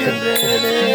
என்றேனே.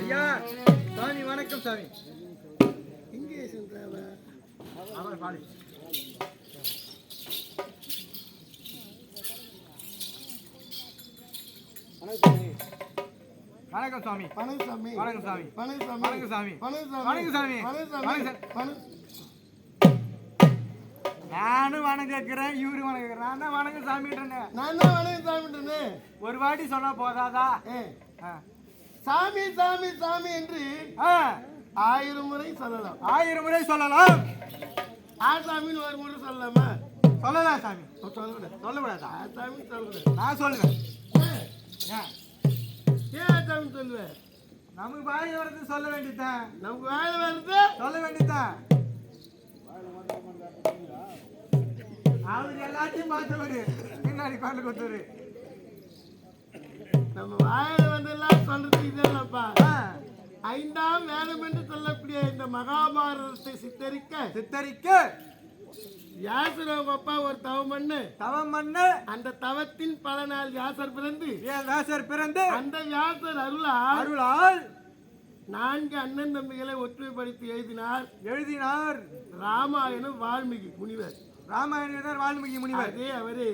ஐயா சாமி வணக்கம் சாமி. இங்கே சென்றாவா அவர் பாடி. வணக்கம் சாமி. பழனிசாமி வணக்கம் சாமி. பழனிசாமி வணக்கம் சாமி. பழனிசாமி வணக்கம் சாமி. நானும் வணக்கம் கேட்கிறேன், இவரு வணக்கம் கேட்கிறேன். நான் தான் வணக்கம் சாமின்றேன். நான் தான் வணக்கம் ஒரு வாட்டி சொன்னா போதாதா? சாமி சாமி சாமி என்று 1000 முறை சொல்லலாம். 1000 முறை சொல்லலாம். ஆசாமின்னு ஒரு முறை சொல்லலாமா? சொல்லலாம் சாமி. சொல்லக்கூடாதா? ஆசாமி சொல்றேன். நான் சொல்லுவேன். ஏன் ஆசாமி சொல்லுவேன்? நமக்கு வாய் வருது சொல்ல வேண்டியதான். நமக்கு வேலை வருது சொல்ல வேண்டியதான். அவர் எல்லாத்தையும் பார்த்தவரு, பின்னாடி பாட்டு கொடுத்தவரு. நம்ம வாயில வந்தெல்லாம் சொல்றது இதெல்லாம்ப்பா. 5ஆம் வேதம் என்று சொல்லக்கூடிய இந்த மகாபாரதத்தை சித்தரிக்க வியாசர் அப்பா ஒரு தவம் பண்ணு. அந்த தவத்தின் பலனால் வியாசர் பிறந்து அந்த வியாசர் அருளால் 4 அண்ணன் தம்பிகளை ஒற்றுமைப்படுத்தி எழுதினார் ராமாயணம் வால்மீகி முனிவர். அதே அவரே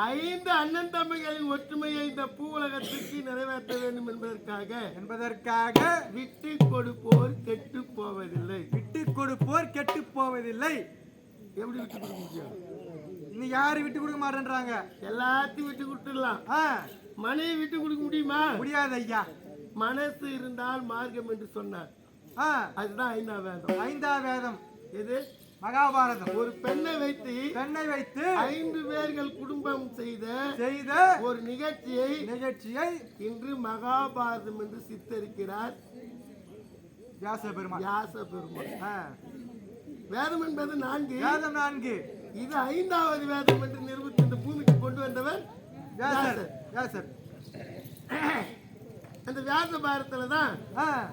5 அண்ணன் தம்பிகளின் ஒற்றுமையை இந்த பூவுலகத்திற்கு நிறைவேற்ற வேண்டும் என்பதற்காக விட்டு கொடுப்போர் கெட்டு போவதில்லை. எப்படி விட்டு கொடுக்க முடியும்? இன்னும் யாரு விட்டு கொடுக்க மாட்டேன்றாங்க. எல்லாத்தையும் விட்டு கொடுத்துடலாம். மனைவி விட்டு கொடுக்க முடியுமா? முடியாது ஐயா. மனசு இருந்தால் மார்க்கம் என்று சொன்னார். அதுதான் 5ஆம் வேதம். எது? மகாபாரதம். ஒரு பெண்ணை வைத்து 5 பேர்கள் குடும்பம் செய்த ஒரு நிகழ்ச்சியை இன்று மகாபாரதம் என்று சித்தரிக்கிறார் வியாச பெருமாள். வேதம் என்பது 4. இது 5வது வேதம் என்று நிரூபித்து இந்த பூமிக்கு கொண்டு வந்தவர் வியாசர். அந்த வியாச பாரதத்துல தான்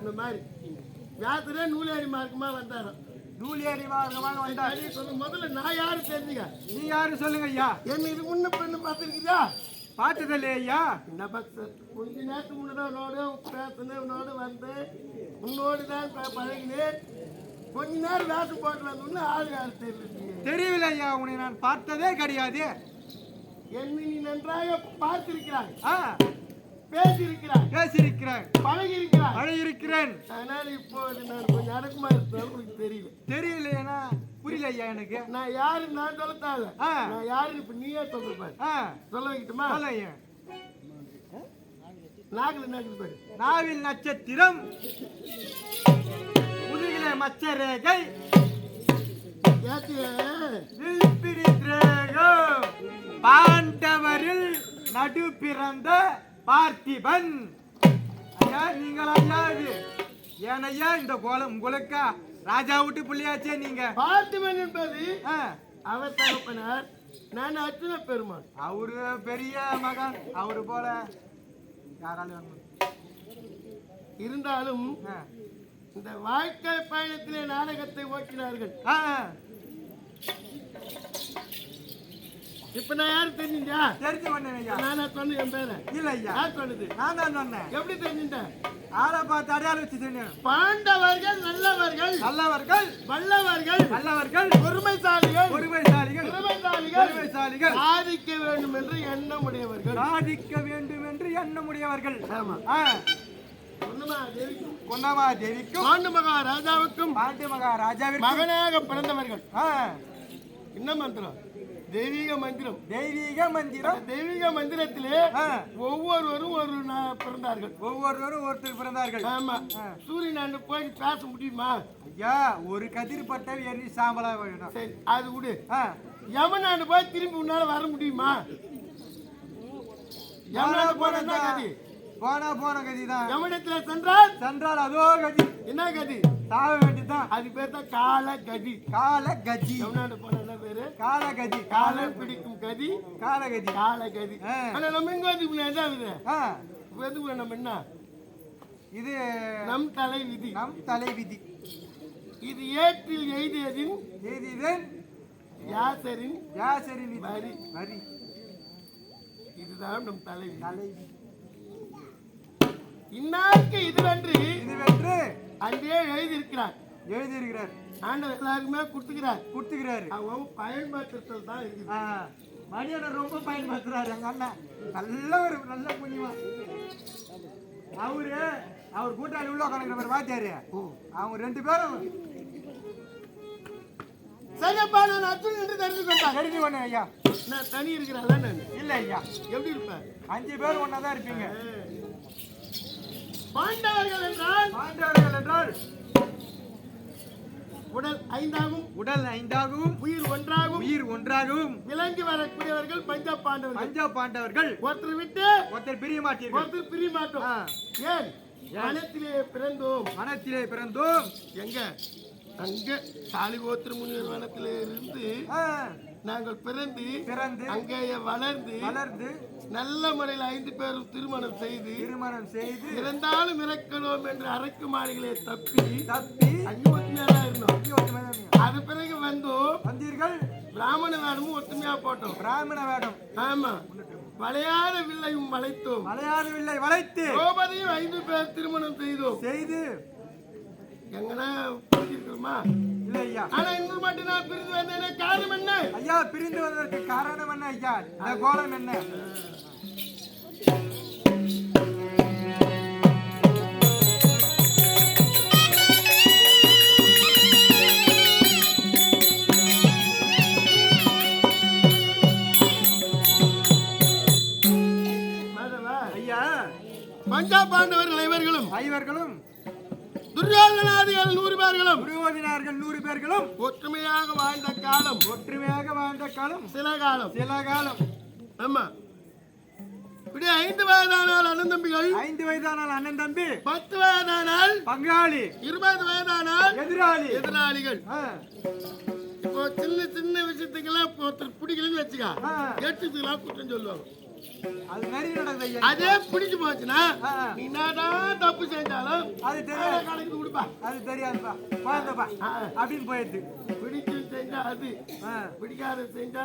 இந்த மாதிரி வியாசரே நூலேணி மார்க்கமா வந்தாராம். முதல்ல நான் யாரு தெரிஞ்சுக்க. நீ யாரு சொல்லுங்க ஐயா. என்ன இது முன்ன பெண்ணு பார்த்துருக்கியா? பார்த்ததில்லை ஐயா. என்ன பக்தர் கொஞ்ச நேரத்துக்கு முன்னாடி உன்னோட பேசுனேன், உன்னோட வந்து உன்னோடு தான் பழகினேன். கொஞ்ச நேரம் வேஷம் போட்டு வந்தோன்னு ஆள் யாரு தெரியவில்லை ஐயா. உன்னை நான் பார்த்ததே கிடையாது. என்னை நீ நன்றாக பார்த்திருக்கிறாய், பேசியிருக்கிறாய், பழகியிருக்கிறேன். அதனால இப்போது நான் கொஞ்சம் அடக்கமா இருந்தாலும் உனக்கு தெரியலையா? புரியல ஐயா எனக்கு. நான் யாரு நான் சொல்லத்தாங்க. நான் யாரு இப்ப நீயே சொல்லிருப்பாரு. சொல்ல வைக்கட்டுமா? நாவில் நட்சத்திரம், முதுகிலே மச்சரேகை, பாண்டவரில் நடு பிறந்த பார்த்திபன். ஐயா நீங்கள் ஐயா இது ஏன் ஐயா இந்த கோலம் உங்களுக்கா? ராஜா விட்டு பிள்ளையாச்சே நீங்க. பார்த்திபன் என்பது அவர் தகப்பனார், நான் அர்ஜுன பெருமாள். அவரு பெரிய மகன், அவரு போல யாராலும் இருந்தாலும் இந்த வாழ்க்கை பயணத்திலே நாடகத்தை ஓட்டினார்கள். இப்ப நான் யாரு தெரிஞ்சா? தெரிஞ்சு பண்ணேன். நானா சொன்ன என் பேர? இல்ல ஐயா. யார் சொன்னது? நான் தான் சொன்னேன். எப்படி தெரிஞ்சுட்டேன்? ஆளை பார்த்து அடையாளம் வச்சு சொன்னேன். பாண்டவர்கள் நல்லவர்கள், வல்லவர்கள், பொறுமைசாலிகள், சாதிக்க வேண்டும் என்று எண்ணமுடையவர்கள். ஆமா. பொன்னமா தேவிக்கும் பாண்டு மகாராஜாவுக்கும் மகனாக பிறந்தவர்கள். என்ன மந்திரம்? தெய்வீக மந்திரம். தெய்வீக மந்திரத்திலே ஒவ்வொருவரும் ஒருத்தர் பிறந்தார்கள். ஆமா. சூரியன் போய் பேச முடியுமா? ஐயா, ஒரு கதிர் பட்ட எரி சாம்பலா வேணும். சரி, அது விடு. யமனாண்டு போய் திரும்பி உன்னால வர முடியுமா? யமனாண்டு போன கதிதான். யமனிடத்துல சென்றால் அதோ கதி. என்ன கதி? சாவ வேண்டியதான். அது பேர் தான் காலகதி. யமனாண்டு போன என்ன பேரு? காலகதி. காலம் பிடிக்கும் கதி காலகதி. ஆனா நம்ம இங்க வந்து நம்ம என்ன இது? நம் தலைவிதி. இது ஏற்றில் எய்தியதின் யாசரின் வரி. இதுதான் நம் தலைவிதி. இன்னாருக்கு இதுவென்று இதுவென்று அன்றே எழுதியிருக்கிறார். எழுதியிருக்கிறார். ஆண்டவர் எல்லாருக்குமே கொடுத்துக்கிறாரு. அவங்க பயன்படுத்துறதுல தான் இருக்குது. மணியனை ரொம்ப பயன்படுத்துறாரு எங்க அண்ணன். நல்ல புண்ணியமா. அவர் கூட்டாளி உள்ள உட்காந்துக்கிற வாத்தியாரு. அவங்க 2 பேரும் சரிப்பா, நான் அர்ஜுன் என்று தெரிந்து கொண்டேன். தெரிஞ்சு கொண்டேன் ஐயா. நான் தனி இருக்கிறாங்களா? நான் இல்ல ஐயா. எப்படி இருப்பேன்? 5 பேர் ஒன்னாதான் இருப்பீங்க. பாண்டவர்கள் என்றால் உடல் 5ஆகவும் உயிர் ஒன்றாகவும் விளங்கி வரக்கூடியவர்கள் பஞ்ச பாண்டவர்கள். ஒருத்தர் விட்டு ஒருத்தர் பிரிய மாட்டோம். ஏன்? மனத்திலே பிறந்தோம். எங்க? அங்க சாலிகோத்திர முனிவர் வனத்திலே இருந்து நாங்கள் பிறந்து அங்கேயே வளர்ந்து நல்ல முறையில் 5 பேரும் திருமணம் செய்து இருந்தாலும் இறக்கணும் என்று அரக்குமாரிகளை தப்பி அங்கே ஒத்துமையா இருந்தோம். அது பிறகு வந்தீர்கள். பிராமண வேடமும் ஒத்துமையா போட்டோம். பிராமண வேடம். ஆமா. வளையாத வில்லையும் வளைத்து திரௌபதியும் 5 பேர் திருமணம் செய்து எங்கன்னா புரிஞ்சிருக்கிறோமா? இல்ல ஐயா. ஆனா இன்னும் மட்டும் நான் பிரிந்து வந்தேனே, காரணம் என்ன ஐயா? பிரிந்து வந்ததற்கு காரணம் என்ன ஐயா? இந்த கோலம் என்ன? ஐயா, பஞ்சா பாண்டவர்கள் ஐவர்களும் துரியோதனாதிகள் 100 பேர்களும் ஒற்றுமையாக வாழ்ந்த காலம் சில காலம். ஆமா. இப்படி 5 வயதானால் அண்ணன் தம்பிகள், 10 வயதானால் பங்காளி, 20 வயதானால் எதிராளிகள். இப்போ சின்ன விஷயத்துக்கெல்லாம் ஒருத்தர் பிடிக்கலன்னு வச்சுக்கா, எட்டுக்கெல்லாம் குற்றம் சொல்லுவாங்க. அதே பிடிச்சு போச்சுன்னா நீ என்னதான் தப்பு செஞ்சாலும் அது தெரியாத கணக்கு கொடுப்பா. அது தெரியாதுப்பா அப்படின்னு போயிடுது. பிடிச்சு செஞ்சா அது, பிடிக்காத செஞ்சா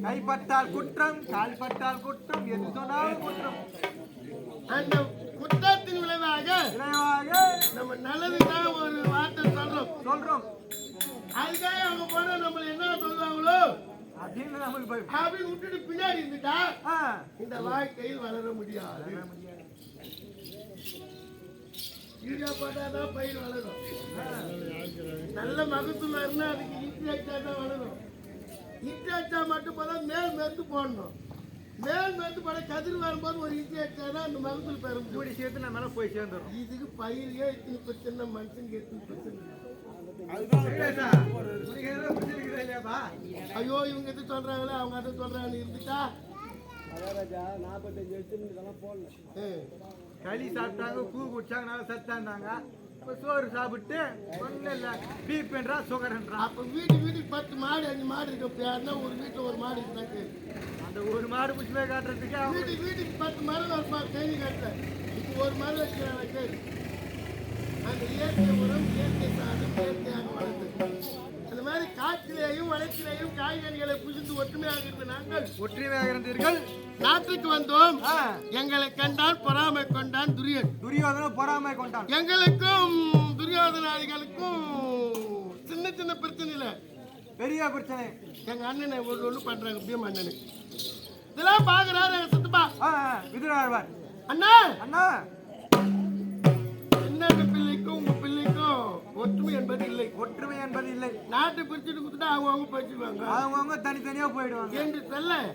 கைப்பட்டால் குற்றம், கால்பட்டால் குற்றம், எது சொன்னாலும் குற்றம். அந்த குற்றத்தின் விளைவாக நம்ம நல்லதுதான் ஒரு வார்த்தை சொல்றோம். அதுக்காக அவங்க போனா நம்மள என்ன சொல்லுவாங்களோ அப்படின்னு விட்டுட்டு பின்னாடி இருந்துட்டா இந்த வாழ்க்கையில் வளர முடியாது. யூரியா போட்டாதான் பயிர் வளரும். நல்ல மகசூல் இருந்தா அதுக்கு இட்லி வச்சா தான் வளரும். இட்லி வச்சா மட்டும் போதா, மேல் மேற்கு போடணும். மேல் மேற்கு போட கதிர் வரும்போது ஒரு இட்லி வச்சாதான் அந்த மகசூல் பெற முடியும். சேர்த்து நம்ம மேல போய் சேர்ந்துடும். இதுக்கு பயிரே இத்தனை பிரச்சனை, மனுஷனுக்கு எத்தனை பிரச்சனை. ஐயோ, இவங்க எது சொல்றாங்களே அவங்க அதை சொல்றாங்க இருந்துட்டா களி சாப்பிட்டாங்க, கூ குடிச்சாங்க, நல்லா சத்தாண்டாங்க. சோறு சாப்பிட்டு ஒன்றும் இல்லை, பீப்ன்றா சுகர்ன்றா. அப்போ வீட்டுக்கு 10 மாடு 5 மாடு இருக்கு. யாருன்னா ஒரு வீட்டில் ஒரு மாடு இருந்தாங்க. அந்த ஒரு மாடு புஷ்மே காட்டுறதுக்கு வீட்டுக்கு 10 மரம் தேடி காட்டுறேன். இப்போ ஒரு மாடு வச்சுக்கிறாங்க. அந்த இயற்கை உரம், இயற்கை சாதம் இயற்கையாக வளர்ந்தது. அந்த மாதிரி காற்றிலேயும் வளர்ச்சியிலேயும் காய்கறிகளை புரிந்து ஒற்றுமையாக இருந்த நாங்கள் ஒற்றுமையாக இருந்தீர்கள். நாட்டுக்கு வந்தோம். எங்களை கண்டால் பொறாமை கொண்டான் துரியோதன. பொறாமை கொண்டான். எங்களுக்கும் துரியோதனாதிகளுக்கும் சின்ன பிரச்சனை இல்லை, பெரிய பிரச்சனை. எங்க அண்ணனை ஒன்று பண்றாங்க. பீம் அண்ணனு இதெல்லாம் பாக்குறாரு எங்க சித்தப்பா விதுராழ்வார். அண்ணா என்னென்ன பிள்ளைக்கும் உங்க பிள்ளைக்கும் ஒற்றுமை என்பது இல்லை. நாட்டை பிரிச்சுட்டு கொடுத்துட்டா அவங்க போயிடுவாங்க. அவங்க தனித்தனியா போயிடுவாங்க என்று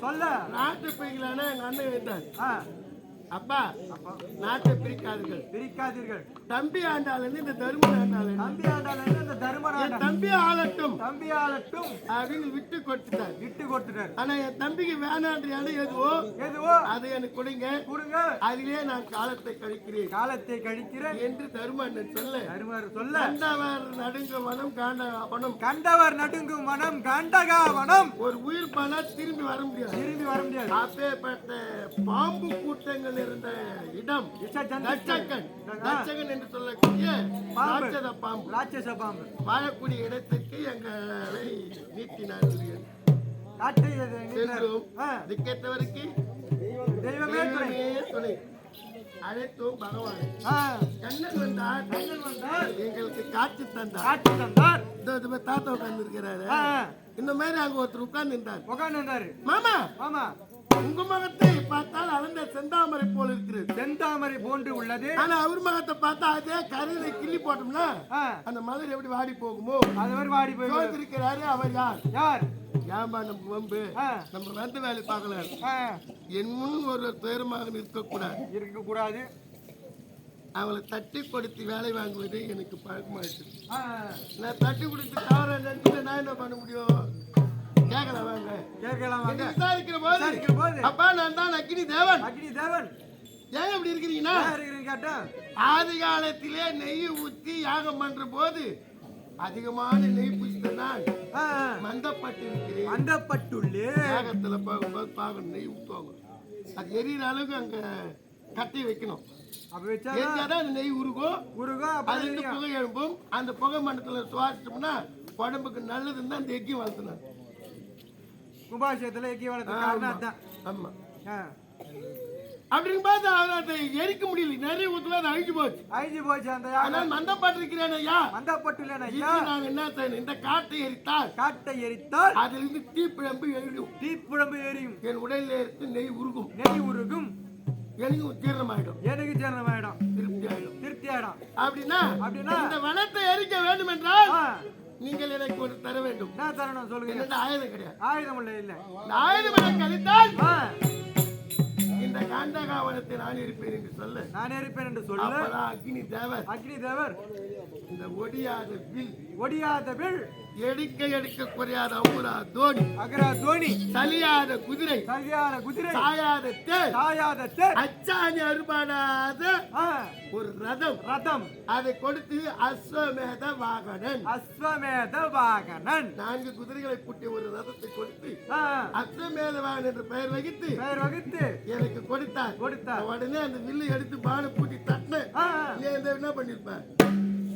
சொல்ல நாட்டு பிரிக்கலான எங்க அண்ணன் வைத்தார். அப்பா நாட்டை பிரிக்காதீர்கள். தம்பி ஆண்டாளன் இந்த தருமன் ஆண்டாளன் தம்பி ஆளட்டும் அப்படின்னு விட்டு கொடுத்துட்டார். ஆனா என் தம்பிக்கு வேணான்ற இடம் எதுவோ அதை எனக்கு கொடுங்க. அதிலே நான் காலத்தை கழிக்கிறேன் என்று தருமன் சொல்ல கண்டவர் நடுங்கும் வனம் காண்டகாவனம். ஒரு உயிர் பண திரும்பி வர முடியாது. அப்பேற்பட்ட பாம்பு கூட்டங்கள் இருந்த இடம் தட்சகன் என்று சொல்லக்கூடிய ராட்சச பாம்பு வாழக்கூடிய இடத்திற்கு எங்களை நீட்டினார். திக்கேற்றவருக்கு தெய்வமே துணை. அழைத்தோம் பகவான். ஆ, கண்ணன் வந்தார். கண்ணன் வந்தார். எங்களுக்கு காட்சி தந்தார். காட்சி தந்தார். இந்த தாத்தா உட்கார்ந்து இருக்கிறாரு. ஆ, இந்த மாதிரி அங்க ஒருத்தர் உட்கார்ந்து இருந்தார். உட்கார்ந்து இருந்தாரு. மாமா, ஆமா, உங்க மகத்தை பார்த்தால் அளந்த செந்தாமரை போல இருக்கிறது. செந்தாமரை போன்று உள்ளது. ஆனா அவர் மகத்தை பார்த்தா அதே கரையில கிள்ளி போட்டோம்னா ஆ, அந்த மலர் எப்படி வாடி போகுமோ அது மாதிரி வாடி போய் இருக்கிறாரு. அவர் யார்? யார்? ஏன்பா நம்ம வம்பு? ஆ, நம்ம வந்த வேலை பார்க்கல. ஆ, என் முன் ஒரு துயரமாக இருக்கக்கூடாது. இருக்க கூடாது. அவளை தட்டி கொடுத்து வேலை வாங்குவது எனக்கு பழக்கமாயிடுச்சு. ஆ, நான் தட்டி கொடுத்து தவற நினைச்சு நான் என்ன பண்ண முடியும்? கேட்கலாம் வாங்க. கேட்கலாம் வாங்க. விசாரிக்கிற விசாரிக்கிற போது, போது அப்பா நான் தான் அக்னி தேவன். அக்னி தேவன். ஏன் இப்படி இருக்கிறீங்கன்னா, யார் இருக்கிறீங்க கேட்டா, ஆதி காலத்திலே நெய் ஊற்றி யாகம் பண்ற போது அதிகமான நெய் புஷ்தான் ஆ, மந்தப்பட்டு இருக்கிறேன். அந்த பட்டுள்ளே யாகத்துல போகும்போது பாகணும் நெய் ஊற்றுவாங்க. அது எரியிற அளவுக்கு அங்க கட்டி வைக்கணும். அப்ப வச்சா எரிஞ்சாதான் அந்த நெய் உருகும். உருகும். அது இருந்து புகை எழும்பும். அந்த புகை மண்டலத்துல சுவாசிச்சோம்னா உடம்புக்கு நல்லதுன்னு அந்த எக்கி வளர்த்துனாங்க. கும்பாபிஷேகத்துல எக்கி வளர்த்த காரணம் அதான். ஆமா. ஆ, அப்படின்னு பார்த்து அதை எரிக்க முடியல. நிறைய ஊத்துல அது அழிஞ்சு போச்சு. அழிஞ்சு போச்சு அந்த ஆனால் மந்தப்பட்டு இருக்கிறேன் ஐயா. அந்த பட்டுள்ள ஐயா, நாங்க என்ன செய்யணும்? இந்த காட்டை எரித்தால் காட்டை எரித்தால் அதிலிருந்து தீப்பிழம்பு எழுடும். தீப்புழம்பு எரியும். என் உடலில் இருந்து நெய் உருகும். நெய் உருகும். எனக்கு ஜீரணமாயிடும். எனக்கு ஜீரணமாயிடும். திருப்தி ஆயிடும். திருப்தி ஆயிடும். அப்படின்னா அப்படின்னா இந்த வனத்தை எரிக்க வேண்டும் என்றால் ஆ, நீங்கள் எனக்கு ஒரு தர வேண்டும். என்ன தரணும் சொல்லுங்க. என்னோட ஆயுதம் கிடையாது. ஆயுதம் இல்ல. இல்ல. இந்த ஆயுதம் எனக்கு அளித்தால் ஆ, இந்த காண்டகாவனத்தை நான் இருப்பேன் என்று சொல்ல. நான் இருப்பேன் என்று சொல்ல. அப்பதான் அக்னி தேவர் அக்னி தேவர் இந்த ஒடியாத வில் ஒடியாத வில் எடுக்க குறையாத அம்புரா தோனி அகரா தோனி சலியாத குதிரை சரியான குதிரை சாயாத தேர் சாயாத தேர் அச்சாணி அறுபாடாத ஆ, ஒரு ரதம் ரதம் அதை கொடுத்து அஸ்வமேத வாகனன் அஸ்வமேத வாகனன் 4 குதிரைகளை பூட்டிய ஒரு ரதத்தை கொடுத்து ஆ, அஸ்வமேத வாகனன் என்று பெயர் வகித்து பெயர் வகுத்து எனக்கு கொடுத்தார். உடனே அந்த வில்லு எடுத்து பானை பூட்டி தட்டினேன். ஆ, நீ என்ன பண்ணிருப்பேன்?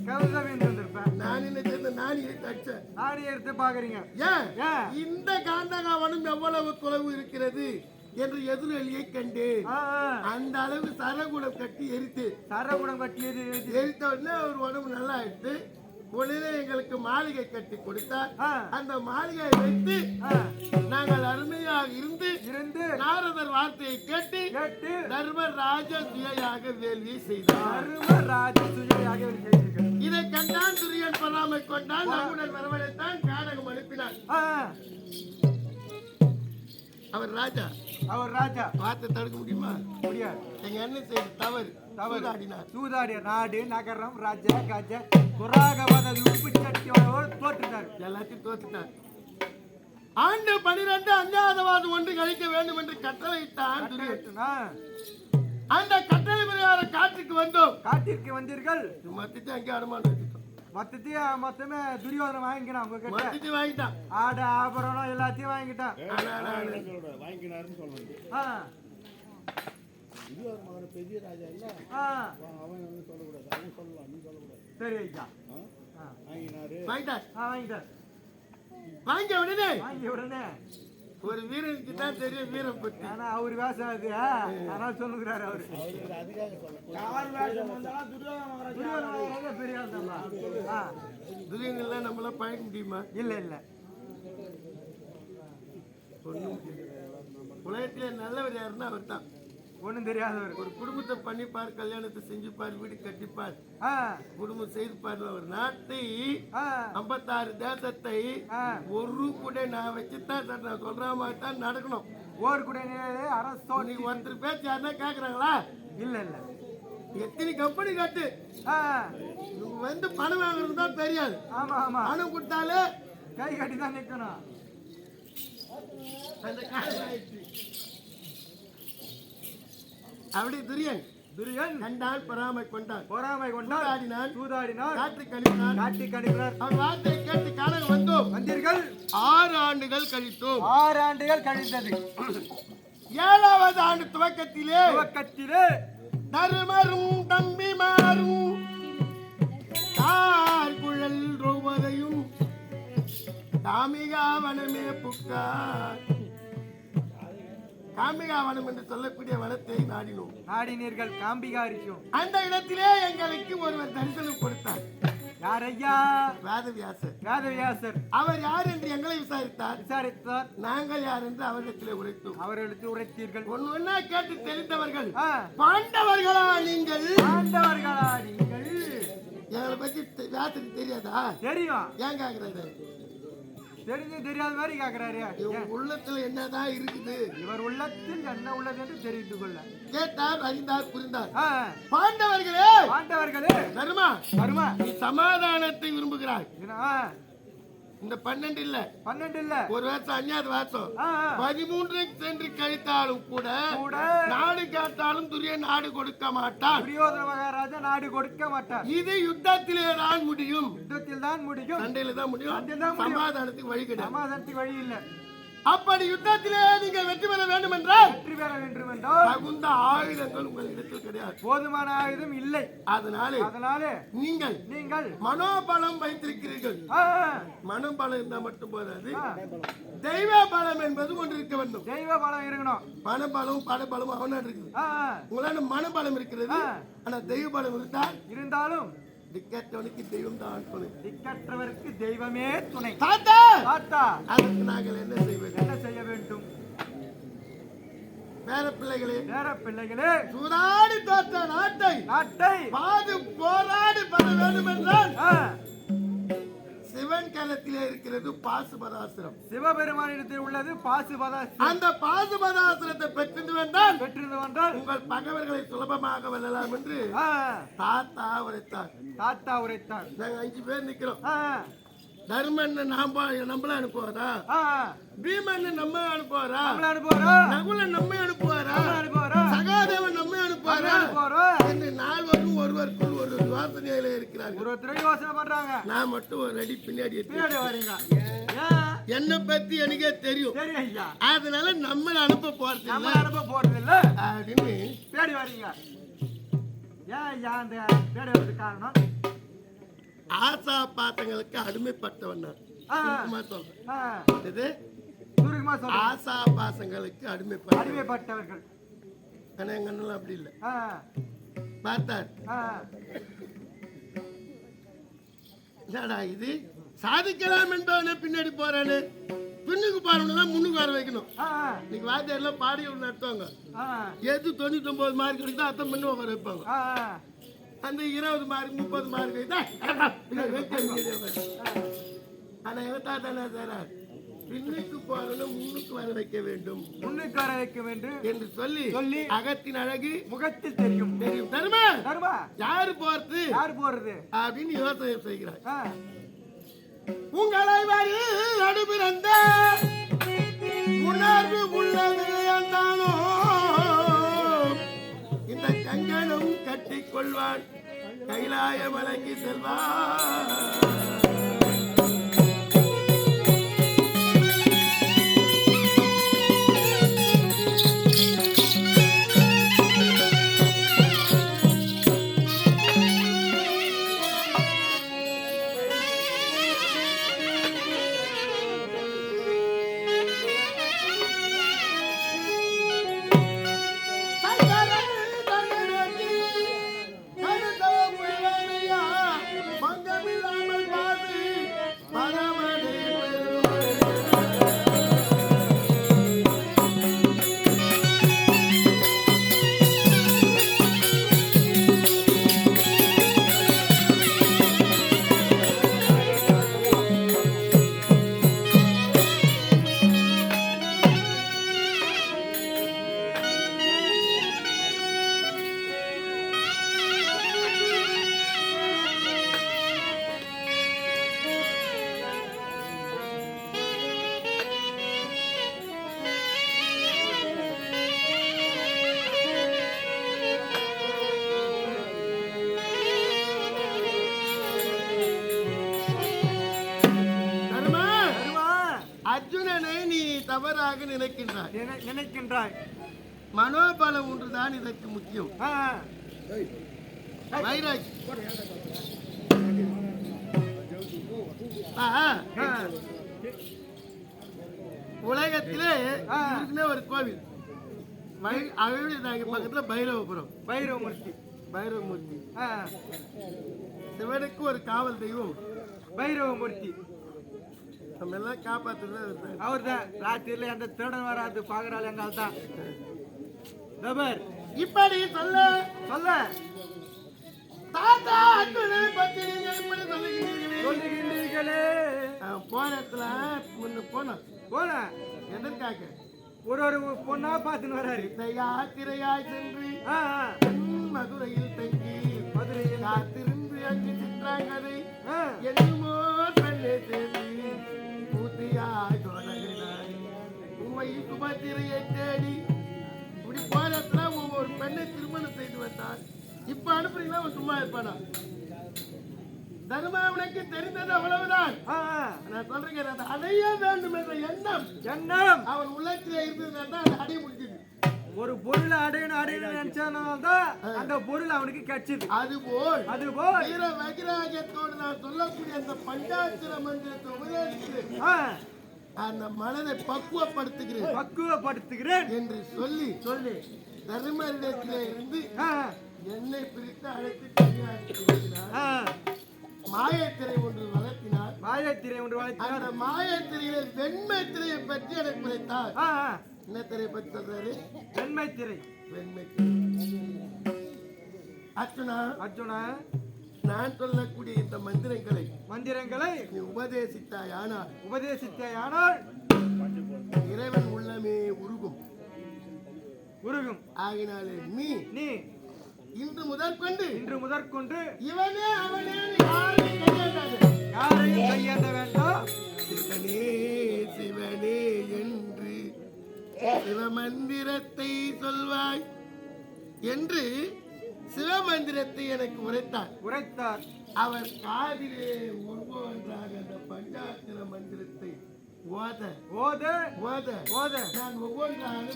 கவசம் வந்திருப்பேன். நான் என்ன சேர்ந்த நான் அடிச்சேன். ஆடி எடுத்து பாக்குறீங்க. ஏன் ஏன்? இந்த காண்டகாவனம் எவ்வளவு தொலைவு இருக்கிறது என்று எதிரொலியை கண்டு ஆ, ஆ, அந்த அளவு சரகுடம் கட்டி எரித்து சரகுடம் கட்டியது எரித்த உடனே அவர் உடம்பு நல்லா ஆயிடுத்து. உடனே எங்களுக்கு மாளிகை கட்டி கொடுத்தார். ஆ, அந்த மாளிகையை வைத்து ஆ, நாங்கள் அருமையாக இருந்து இருந்து நாரதர் வார்த்தையை கேட்டு கேட்டு தர்மராஜ சுயாக வேள்வியை செய்தார். தர்மராஜ சுஜையாக செய்திருக்கிறார். இதை கண்டான் துரியன் பொறாமை கொண்டான். நம்முடன் வரவழைத்தான் கானகம் அனுப்பினார். ஆ, அவர் ராஜா. அவர் ராஜா வார்த்தை தடுக்க முடியுமா? முடியாது. எங்க அண்ணன் செய்த தவறு தவறு ஆடினார். சூதாடிய நாடு நகரம் ராஜா கஜ புராகவத உப்பு சட்டியோடு தோற்றுட்டார். எல்லாத்தையும் தோத்துட்டார். ஆண்டு 12 அஞ்ஞாதவாதம் ஒன்று கழிக்க வேண்டும் என்று கட்டளையிட்டான் துரியன். ஆ, அந்த கட்டளை பிரகாரம் காட்டுக்கு வந்தோம். காட்டிற்கு வந்தீர்கள். மத்திட்டு அங்கே அடமானம் வச்சுட்டோம். மொத்தமே துரியோதனை வாங்கிக்கிறான் உங்க கிட்ட. மத்திட்டு வாங்கிட்டான். ஆடு ஆபரணம் எல்லாத்தையும் வாங்கிட்டான். வாங்கினாருன்னு சொல்லுங்க. ஆ, பெரிய ராஜா இல்ல ஆ, அவன் சொல்லக்கூடாது. அவன் சொல்லலாம், நீ சொல்லக்கூடாது. சரி ஐயா. ஆ, வாங்கிட்டார். வாங்கிட்டார். வாங்கிய உடனே வாங்கிய உடனே ஒரு வீரனுக்கு தான் தெரியும் வீரம் பற்றி. ஆனா அவரு வேஷம் அது. அதனால சொல்லுகிறாரு அவரு. துரியோதனன் பெரிய ஆள் தான்ப்பா. ஆ, துரியன் நம்மள பழக்க முடியுமா? இல்ல இல்ல. உலகத்திலே நல்லவர் யாருன்னா அவர் தான். ஒண்ணும் தெரியாதவர். ஒரு குடும்பத்தை பண்ணிப்பார், கல்யாணத்தை செஞ்சுப்பார், வீடு கட்டிப்பார், ஆ, குடும்பம் செய்துப்பார். ஒரு நாட்டை ஆ, 56 தேசத்தை ஆ, ஒரு கூட நான் வச்சுதான் நான் சொல்ற மாதிரி தான் நடக்கணும். ஓர் கூட அரசோ நீ ஒருத்தர் பேச்சு யாருன்னா கேக்குறாங்களா? இல்ல இல்ல. எத்தனை கம்பெனி கட்டு ஆ, இவங்க வந்து பணம் வாங்குறது தான் தெரியாது. ஆமா ஆமா. பணம் கொடுத்தாலே கை கட்டி தான் நிக்கணும். அந்த காலம் ஆயிடுச்சு. அப்படி துரியன் கண்டான், பொறாமை கொண்டான், பொறாமை கொண்டான், சூதாடினான், காற்று கணித்தான், காட்டி கணித்தார். அவன் வார்த்தையை கேட்டு காலம் வந்தோம். வந்தீர்கள். 6 ஆண்டுகள் கழித்தோம். 6 ஆண்டுகள் கழிந்தது. 7வது ஆண்டு துவக்கத்திலே தருமரும் தம்பிமாரும் தார்குழல் ரோவதையும் தாமிகா வனமே புக்கார் காம்பிகா வனம் என்று சொல்லக்கூடிய வனத்தை நாடினோம். நாடினீர்கள் காம்பிகாரிக்கும். அந்த இடத்திலே எங்களுக்கு ஒருவர் தரிசனம் கொடுத்தார். யார் ஐயா? வேதவியாசர். வேதவியாசர். அவர் யார் என்று எங்களை விசாரித்தார். விசாரித்தார். நாங்கள் யார் என்று அவரிடத்திலே உரைத்தோம். அவர்களுக்கு உரைத்தீர்கள். ஒன்னா கேட்டு தெரிந்தவர்கள். பாண்டவர்களா நீங்கள்? பாண்டவர்களா நீங்கள்? எங்களை பத்தி வியாசருக்கு தெரியாதா? தெரியும். ஏன் கேக்குறாரு? தெரிஞ்சு தெரியாத மாதிரி கேக்குறாரு. உள்ளத்துல என்னதான் இருக்குது? இவர் உள்ளத்தில் என்ன உள்ளது என்று தெரிந்து கொள்ள கேட்டார், அறிந்தார், புரிந்தார். பாண்டவர்களே, பாண்டவர்களே, தர்மா, தர்மா, நீ சமாதானத்தை விரும்புகிறாய். இந்த 12 இல்ல, 12 இல்ல, ஒரு வருஷம் 5வது வருஷம் 13 சென்று கழித்தாலும் கூட நாடு கேட்டாலும் துரியன் நாடு கொடுக்க மாட்டான். துரியோதன மகாராஜா நாடு கொடுக்க மாட்டார். இது யுத்தத்திலே தான் முடியும். யுத்தத்தில் தான் முடியும். சண்டையில தான் முடியும். சமாதானத்துக்கு வழி கிடையாது. சமாதானத்துக்கு வழி இல்ல. அப்படி யுத்தத்திலே நீங்கள் வெற்றி பெற வேண்டும் என்றால், வெற்றி பெற வேண்டும் என்றால் தகுந்த ஆயுதங்கள் உங்களிடத்தில் கிடையாது. போதுமான ஆயுதம் இல்லை. அதனால நீங்கள் மனோபலம் வைத்திருக்கிறீர்கள். மனோபலம் இருந்தா மட்டும் போதாது, தெய்வ பலம் என்பது ஒன்று இருக்க வேண்டும். தெய்வ பலம் இருக்கணும். மனபலம் படபலம் அவனா இருக்குது. உங்களால மனபலம் இருக்கிறது, ஆனா தெய்வ பலம் இருந்தாலும் திக்கற்றவனுக்கு தெய்வம் தான் துணை. திக்கற்றவருக்கு தெய்வமே துணை. தாத்தா, தாத்தா, அதற்கு நாங்கள் என்ன செய்வது? என்ன செய்ய வேண்டும்? பேர பிள்ளைகளே, சூதாடி தோற்ற நாட்டை போராடி பெற வேண்டும் என்றால் சிவன் கலத்திலே இருக்கிறது பாசுபதாசிரம். சிவபெருமானிடத்தில் உள்ளது பாசுபதாசிரம். அந்த பாசுபதாசிரத்தை பெற்றிருந்து வந்தால் உங்கள் பகைவர்களை சுலபமாக வெல்லலாம் என்று தாத்தா உரைத்தார். நாங்க 5 பேர் நிக்கிறோம். தர்மன் நம்மள அனுப்புவாரா? பீமன் நம்ம அனுப்புவாரா? நகுலன் நம்ம அனுப்புவாரா? சகாதேவன் நம்ம அனுப்புவாரா? என்று 4 பேரும் ஒருவருக்குள் ஒரு யோசனையில இருக்கிறார்கள். நான் மட்டும் ஒரு அடி பின்னாடி வரீங்க. என்னை பத்தி எனக்கே தெரியும். அதனால நம்ம அனுப்ப போறது இல்ல அப்படின்னு தேடி வரீங்க. ஏன் அந்த தேடி வரதுக்கு காரணம்? ஆசா பாசங்களுக்கு அடிமைப்பட்டவன் சொல்றேன். ஆசா பாசங்களுக்கு அடிமைப்பட்டவர்கள். ஆனா எங்க அண்ணன் அப்படி இல்ல. பார்த்தார், என்னடா இது சாதிக்கலாம் என்பவனே பின்னாடி போறானு, பின்னுக்கு பாருன்னா முன்னுக்கு வர வைக்கணும். இன்னைக்கு வாத்தியார்லாம் பாடி ஒன்று நடத்துவாங்க. எது 99 மார்க் எடுத்தா அத்தம் பண்ணி உட்கார வைப்பாங்க. அந்த 20 மார்க் 30 மார்க் ஆனா தாத்தானா சார் பின்னுக்கு போறவன முன்னுக்கு வர வைக்க வேண்டும், என்று சொல்லி அகத்தின் அழகு முகத்தில் தெரியும். தர்மா யாரு போறது அப்படின்னு யோசனை செய்கிறார். உங்களை வரி நடுபிறந்த உணர்வு உள்ளது என்றாலும் இந்த கங்கணம் கட்டிக் கொள்வான், கைலாய மலைக்கு செல்வான். அர்ஜுனனை நீ தவறாக நினைக்கின்றாய். மனோபலம் ஒன்றுதான் இதற்கு முக்கியம். உலகத்திலே ஒரு கோவில் நாங்க பக்கத்துல பைரவபுரம். பைரவமூர்த்தி. பைரவமூர்த்தி. சிவனுக்கு ஒரு காவல் தெய்வம் பைரவமூர்த்தி. நம்ம எல்லாம் காப்பாத்துறது அவர் தான். ராத்திரில எந்த திருடன் வராது பாக்குறாள் எங்கால் தான். இப்படி சொல்ல சொல்ல தாத்தா அன்பனை பத்தி நீங்கள் இப்படி சொல்லுகின்றீர்களே. போன இடத்துல முன்ன போன எதற்காக ஒரு பொண்ணா பார்த்துன்னு வராரு. யாத்திரையாய் சென்று மதுரையில் தங்கி மதுரையில் காத்திருந்து அங்கு சிற்றாங்கதை என்னமோ பெண்ணை தேடி பூத்தியாய் தொடங்கினாய் உண்மை சுபத்திரையை தேடி இப்படி போன இடத்துல ஒவ்வொரு பெண்ணை திருமணம் செய்து வந்தார். இப்ப அனுப்புறீங்களா அவன் சும்மா இருப்பானா? தர்மா உனக்கு தெரிந்தது அவ்வளவுதான். நான் சொல்றேன், அதை அடைய வேண்டும் என்ற எண்ணம் அவன் உள்ளத்திலே இருந்ததுதான் அதை அடைய முடிஞ்சது. ஒரு பொருளை அடையணும் நினைச்சால்தான் அந்த பொருள் அவனுக்கு கிடைச்சது. அதுபோல் வீர வைராகியத்தோடு நான் சொல்லக்கூடிய அந்த பஞ்சாட்சர மந்திரத்தை உபதேசிக்கிறேன். அந்த மனதை பக்குவப்படுத்துகிறேன் என்று சொல்லி தர்மரிடத்திலே இருந்து என்னை பிரித்து அழைத்து மாயத்திரை ஒன்று வளர்த்தினார். அந்த மாயத்திரையில வெண்மை திரையை பற்றி எனக்கு உரைத்தார். என்ன திரையை பற்றி சொல்றாரு? வெண்மை திரை. அர்ஜுனா நான் சொல்லக்கூடிய இந்த மந்திரங்களை நீ உபதேசித்தாயானால் இறைவன் உள்ளமே உருகும். ஆகினாலே நீ இன்று முதற்கொண்டு இவனே அவனே யாரையும் கையேந்த வேண்டாம். சிவனே என்று சிவமந்திரத்தை சொல்வாய் என்று சிவமந்திரத்தை எனக்கு உரைத்தார். அவர் காதிலே ஒவ்வொன்றாக அந்த பஞ்சாட்சர மந்திரத்தை ஓத நான் ஒவ்வொன்றாக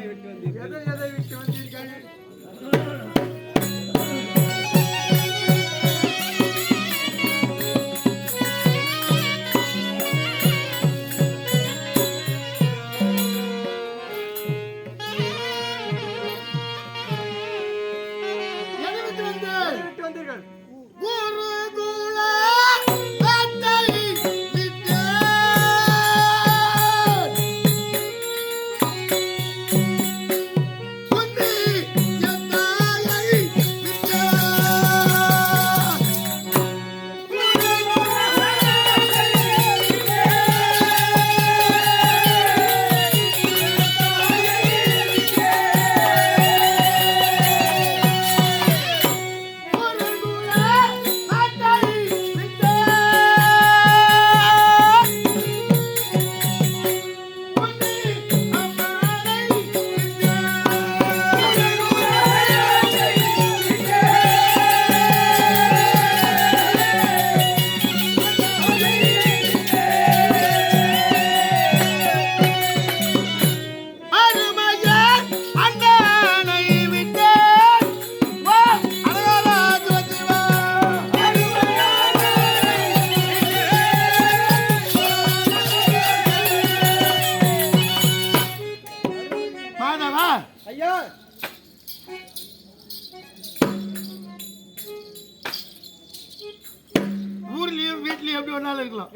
விட்டு வந்தேன். எதை விட்டு வந்தீர்கள்?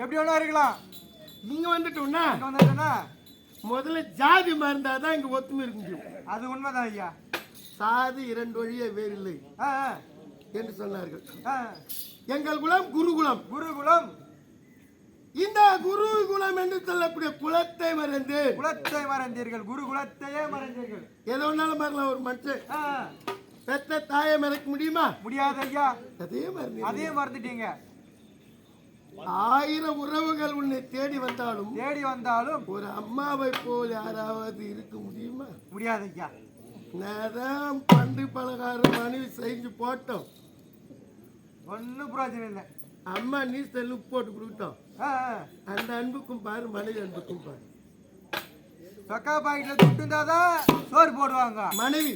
எப்படி வேணா இருக்கலாம். நீங்க வந்துட்டோம்னா முதல்ல ஜாதி மறந்தாதான் இங்க ஒத்துமை இருக்க முடியும். அது உண்மைதான் ஐயா. சாதி இரண்டு வழியே வேறில்லை என்று சொன்னார்கள். எங்கள் குலம் குருகுலம். இந்த குருகுலம் என்று சொல்லக்கூடிய குலத்தை மறந்தீர்கள். குருகுலத்தையே மறந்தீர்கள். எதை ஒன்னாலும் மறக்கலாம். ஒரு மனுஷன் பெத்த தாயை மறக்க முடியுமா? முடியாது ஐயா. அதே மறந்துட்டீங்க. 1000 உறவுகள் உன்னை தேடி வந்தாலும் ஒரு அம்மாவை போல் யாராவது இருக்க முடியுமா? முடியாது ஐயா. நான் பண்டு பலகாரம் மனைவி செஞ்சு போட்டோம், ஒன்னும் பிரயோஜனம் இல்லை. அம்மா நீ செல்லு போட்டு கொடுத்தோம். அந்த அன்புக்கும் பாரு, மனைவி அன்புக்கும் பாரு. சொக்கா பாக்கெட்ல துட்டுந்தாதான் சோறு போடுவாங்க மனைவி.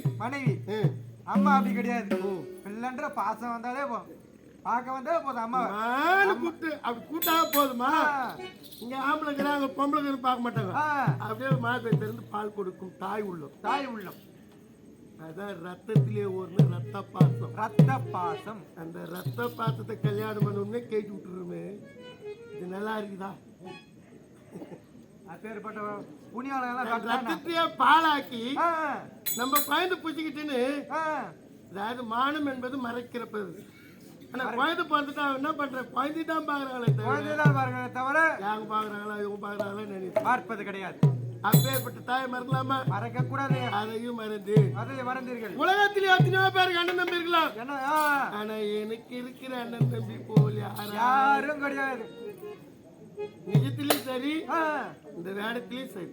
அம்மா அப்படி கிடையாது. பிள்ளைன்ற பாசம் வந்தாலே போதும். பார்க்க வந்தா போதும் அம்மா கூட்டு அப்படி கூட்டா போதுமா? இங்க ஆம்பளைங்கிறாங்க பொம்பளைங்க பார்க்க மாட்டாங்க. அப்படியே மாதத்தை திறந்து பால் கொடுக்கும் தாய் உள்ளம். தாய் உள்ளம் அதான் ரத்தத்திலே ஒரு ரத்த பாசம். ரத்த பாசம். அந்த ரத்த பாசத்தை கல்யாணம் பண்ணணும்னே கேட்டு விட்டுருமே. இது நல்லா இருக்குதா? அப்பேற்பட்ட புனியாளெல்லாம் ரத்தத்தையே பாலாக்கி நம்ம குழந்தை பூச்சிக்கிட்டுன்னு, அதாவது மானம் என்பது மறைக்கிறப்பது. ஆனா குழந்தை பார்த்துட்டா என்ன பண்ற? குழந்தை தான் பாக்குறாங்களே தவிர யாங்க பாக்குறாங்களா இவங்க பாக்குறாங்களா நினைத்து பார்ப்பது கிடையாது. அப்பேற்பட்ட தாயை மறக்கலாமா? மறக்க கூடாது. அதையும் மறந்து அதை மறந்தீர்கள். உலகத்திலே எத்தனையோ பேருக்கு அண்ணன் தம்பி இருக்கலாம். ஆனா எனக்கு இருக்கிற அண்ணன் தம்பி போல் யாரும் கிடையாது. நிஜத்திலயும் சரி, இந்த வேடத்திலயும் சரி.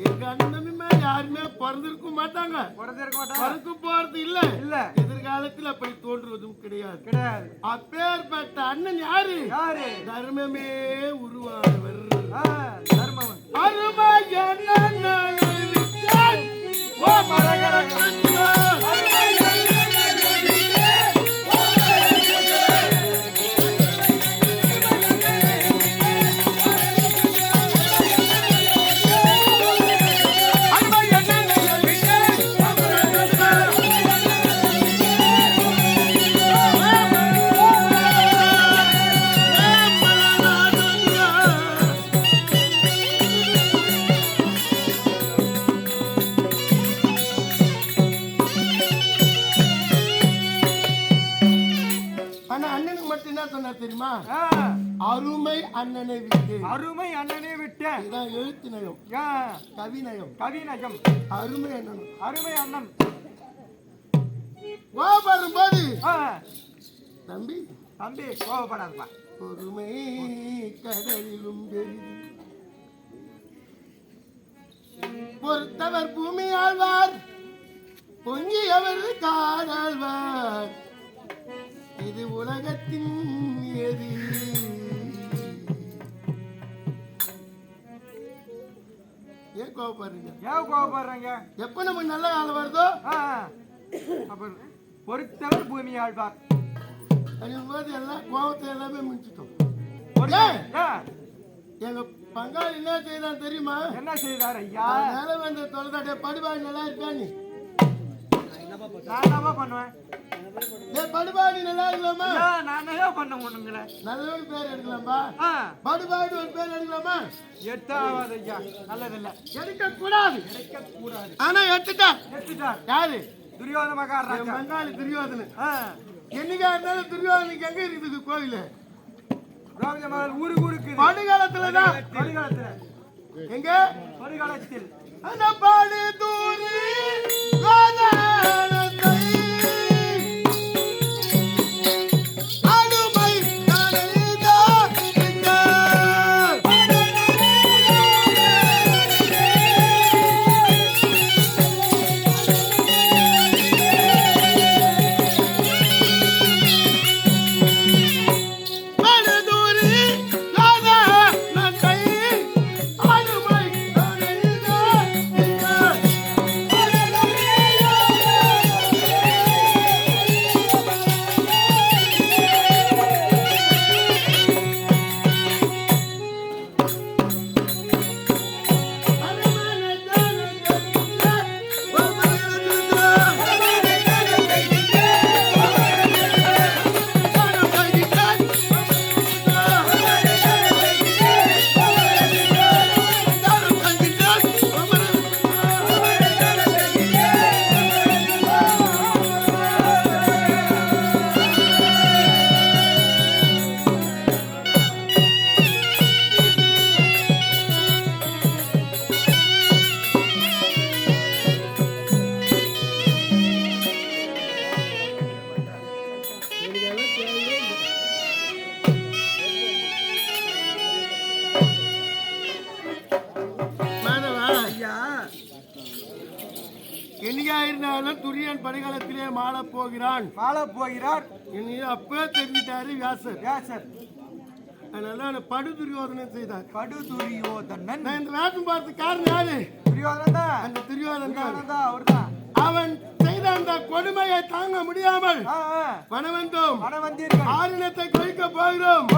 எங்க அண்ணன் தம்பி மேல யாருமே பிறந்திருக்க மாட்டாங்க. பிறக்க போறது இல்ல. எதிர்காலத்தில் அப்படி தோன்றுவதும் கிடையாது. அப்பேற்பட்ட அண்ணன் யாரு? தர்மமே உருவானவர். தர்மம் அருமை தெரியுமா? அருமை அண்ணனை விட்டு. அருமை அண்ணனை விட்டு. இதான் எழுத்து நயம், கவிநயம். கவிநயம். அருமை அண்ணன். அருமை அண்ணன் கோபப்படும் போது தம்பி தம்பி கோபப்படாதப்பா. பொறுமை கடலிலும் பெரிது, பொறுத்தவர் பூமி ஆழ்வார், பொங்கியவர் காடாழ்வார், இது உலகத்தின் எது. ஏன் கோபப்படுறீங்க? ஏன் கோபப்படுறீங்க? எப்ப நம்ம நல்ல காலம் வருதோ பொறுத்தவர் பூமி ஆழ்வார் போது எல்லாம் கோபத்தை எல்லாமே முடிச்சிட்டோம். எங்க பங்காளி என்ன செய்தான் தெரியுமா? என்ன செய்தார் ஐயா? மேல வந்த தொலைதாட்டே படுபாடு நல்லா இருக்கா? நீ நான் என்னமா பண்ணுவேன்? படுபாடு நல்லா இருக்கலாமா? நான் என்ன பண்ண முடியுங்களே? நல்லவன் பேர் எடுக்கலாமா? படுபாடு ஒரு பேர் எடுக்கலாமா? எட்டாவது ஐயா, நல்லதில்லை. எடுக்க கூடாது. ஆனா எடுத்துட்டார். யாரு? துரியோதன மகாராஜா. பங்காளி துரியோதனன். என்னைக்கா இருந்தாலும் துரியோதனுக்கு எங்க இருக்குது கோவில்? ஊருக்கு படுகாலத்துலதான். படுகாலத்துல எங்க? படுகாலத்தில் அந்த பாடு தூரி துரியன் படுகாலத்திலே மாளப் போகிறார். அப்பவே தெரிஞ்சிட்டாரு வியாசர். அதனால படு துரியோதனன் செய்தார். படு துரியோதனன். நான் இந்த வேஷம் பார்த்து காரணம் யாரு? துரியோதனன் தான். அந்த துரியோதனன் அவர்தான். அவன் செய்த அந்த கொடுமையை தாங்க முடியாமல் பணம் வந்தோம் ஆரினத்தை கழிக்க போகிறோம்.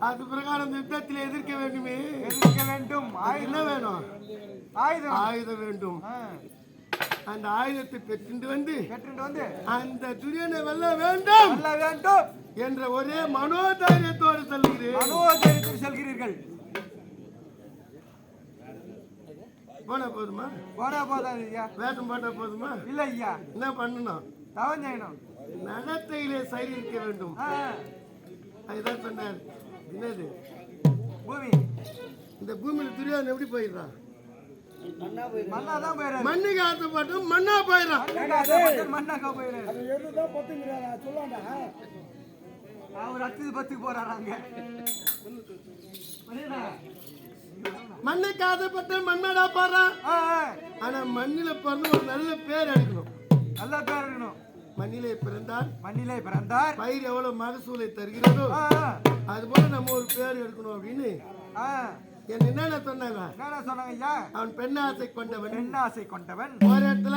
அது பிரகாரம் யுத்தத்தில் எதிர்க்க வேண்டுமே. எதிர்க்க வேண்டும். என்ன வேணும்? ஆயுதம் வேண்டும். அந்த ஆயுதத்தை பெற்று வந்து அந்த துரியனை வெல்ல வேண்டும் என்ற ஒரே மனோதைரியத்தோடு செல்கிறீர்கள். போனா போதுமா? போதாது ஐயா. வேஷம் போட்டா போதுமா? இல்ல ஐயா. என்ன பண்ணணும்? தவம் செய்யணும். நடத்தையிலே சரி இருக்க வேண்டும். அதுதான் சொன்னார். என்னது பூமி? இந்த பூமியில துரியோதனன் எப்படி போயிடுறான்? மண்ணாதான் போயிடுறாரு. மண்ணுக்கு ஆசைப்பட்டு மண்ணா போயிடுறான். மண்ணாக்கா போயிடுறாரு. அவர் அடுத்தது 10க்கு போறாங்க. மண்ணுக்கு ஆசைப்பட்டு மண்ணாடா போறான். ஆனா மண்ணில பிறந்து ஒரு நல்ல பேர் எடுக்கணும். நல்ல பேர் இருக்கணும். மண்ணிலே பிறந்தார் பயிர் எவ்வளவு மகசூலை தருகிறதோ அது போல நம்ம ஒரு பேர் எடுக்கணும் அப்படின்னு என்ன சொன்னாங்க ஐயா? அவன் பெண்ணாசை கொண்டவன் ஒரு இடத்துல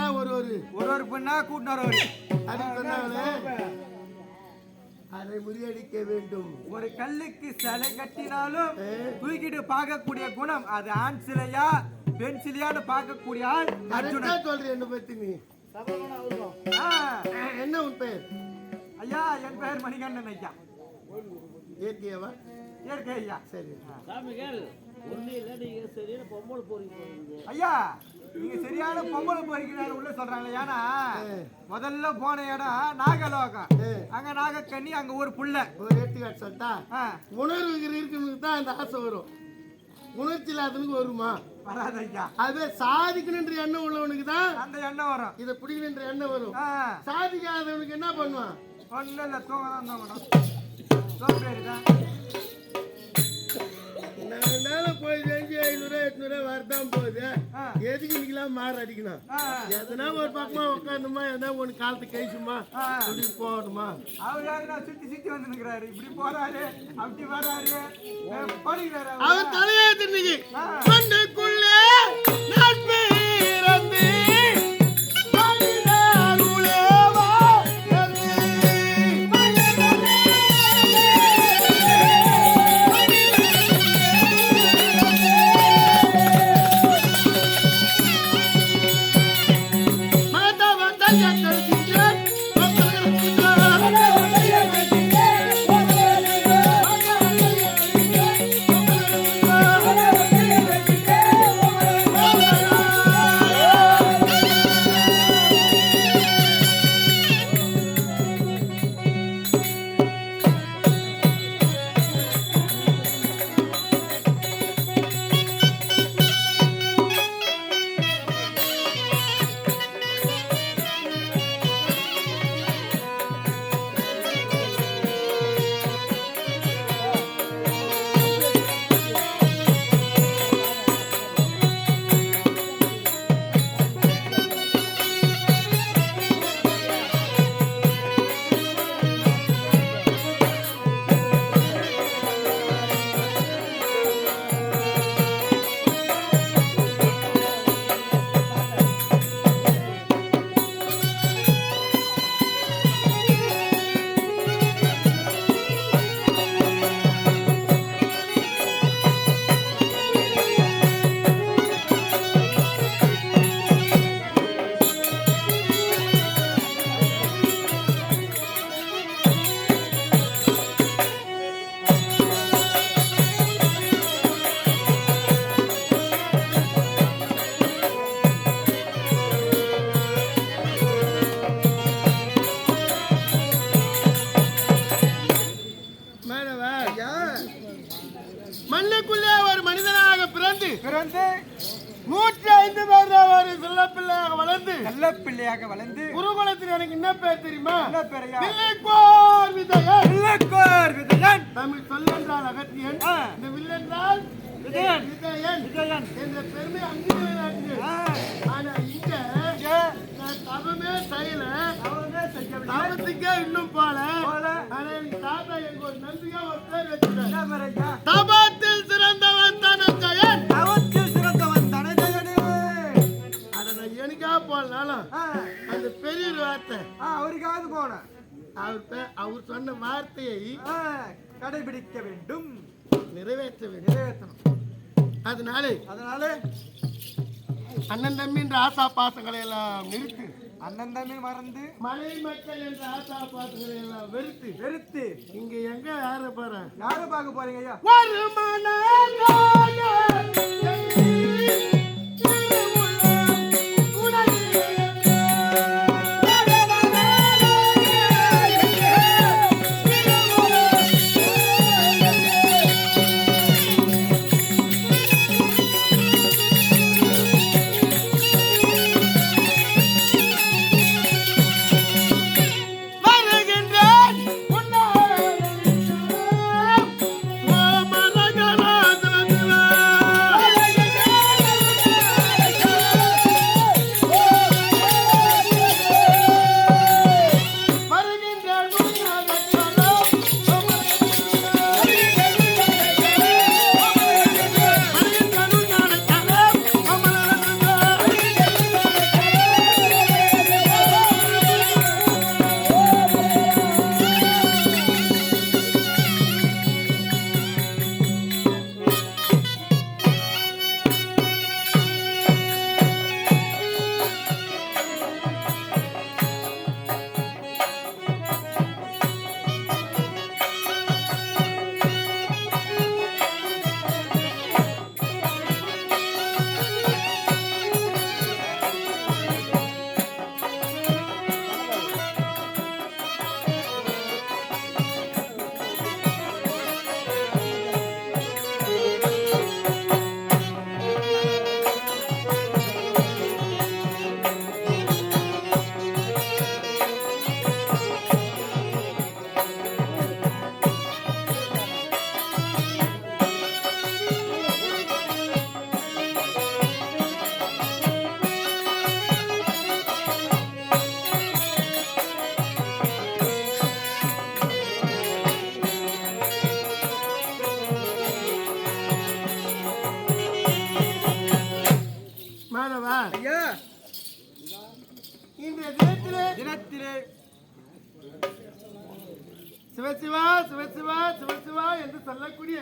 ஒரு பெண்ணா கூட்டினார். அப்படின்னு சொன்னாங்களே, அதை முறியடிக்க வேண்டும். ஒரு கல்லுக்கு சிலை கட்டினாலும் தூக்கிட்டு பார்க்கக்கூடிய குணம் அது ஆண் சிலையா பெண் சிலையான்னு பார்க்கக்கூடிய ஆள் அர்ஜுனன். சொல்றேன் என்ன பத்தி நீ என்ன உன் பெயர்? ஐயா என் பெயர் மணிகண்டன் ஐயா. இயற்கையவா? இயற்கை ஐயா. சரி ஐயா, நீங்க சரியான பொம்பளை போறீங்க உள்ள சொல்றாங்க. ஏன்னா முதல்ல போன இடம் நாகலோகம். அங்க நாகக்கண்ணி, அங்க ஒரு புள்ள. ஒரு எடுத்துக்காட்டு சொல்லிட்டா, உணர்வு இருக்கிறவனுக்கு தான் அந்த ஆசை வரும். உணர்ச்சி இல்லாதவனுக்கு வருமா? வராது ஐயா. அதே சாதிக்கணுன்ற எண்ணம் உள்ளவனுக்கு தான் அந்த எண்ணம் வரும். இதை பிடிக்கணுன்ற எண்ணம் வரும். சாதிக்காதவனுக்கு என்ன பண்ணுவான்? ஒன்னும் இல்ல, தூங்கதான் தூங்கணும். சோம்பேறிதான். போய் செஞ்சு 500 800 வரதான் போகுது. எதுக்கு இன்னைக்கெல்லாம் மாறு அடிக்கணும்? எதனா ஒரு பக்கமா உட்காந்துமா, எதனா ஒண்ணு காலத்து கழிச்சுமா இப்படி போகணுமா? அவர் யாரு சுத்தி வந்து நிக்கிறாரு. இப்படி போறாரு, அப்படி வராரு, போடுகிறாரு. அவர் தலையெழுத்து இன்னைக்கு மண்ணுக்குள்ளே நட்பு இறந்து மண்ணுக்குள்ளே ஒரு மனிதனாக பிறந்து 105 பேர் செல்ல பிள்ளையாக வளர்ந்து குருகுலத்தில் எனக்கு என்ன பேர் தெரியுமா? என்ன பேரையா? வில்லைக்கோர் விஜயன். தமிழ் சொல்லென்றால் அகத்தியன், இந்த வில்லென்றால் விஜயன் என்ற பெருமை அங்கீகரிக்கிறது. ஆனா இங்க நான் தவமே செய்யல, தவத்துக்கே இன்னும் போல. ஆனா எங்க தாத்தா எனக்கு ஒரு நம்பிக்கை ஒரு பேர் வச்சுட்டார். தபத்தில் சிறந்தவன் தனஞ்சயன். தவத்தில் சிறந்தவன் தனஞ்சயனே. அதை நான் எனக்கா போடலாம், இருந்தாலும் அந்த பெரிய ஒரு வார்த்தை அவருக்காவது போனேன். அவர் சொன்ன வார்த்தையை கடைபிடிக்க வேண்டும், நிறைவேற்றணும். அதனால அண்ணன் தம்பி என்ற ஆசா பாசங்களை எல்லாம் நிறுத்து, அண்ணன் தம்பி மறந்து மலை மக்கள் என்ற ஆசா பாசங்களை எல்லாம் வெறுத்து இங்க எங்க யார பார்க்க போறீங்க ஐயா? தினத்திலே சிவசிவா சிவசிவா சிவசிவா என்று சொல்லக்கூடிய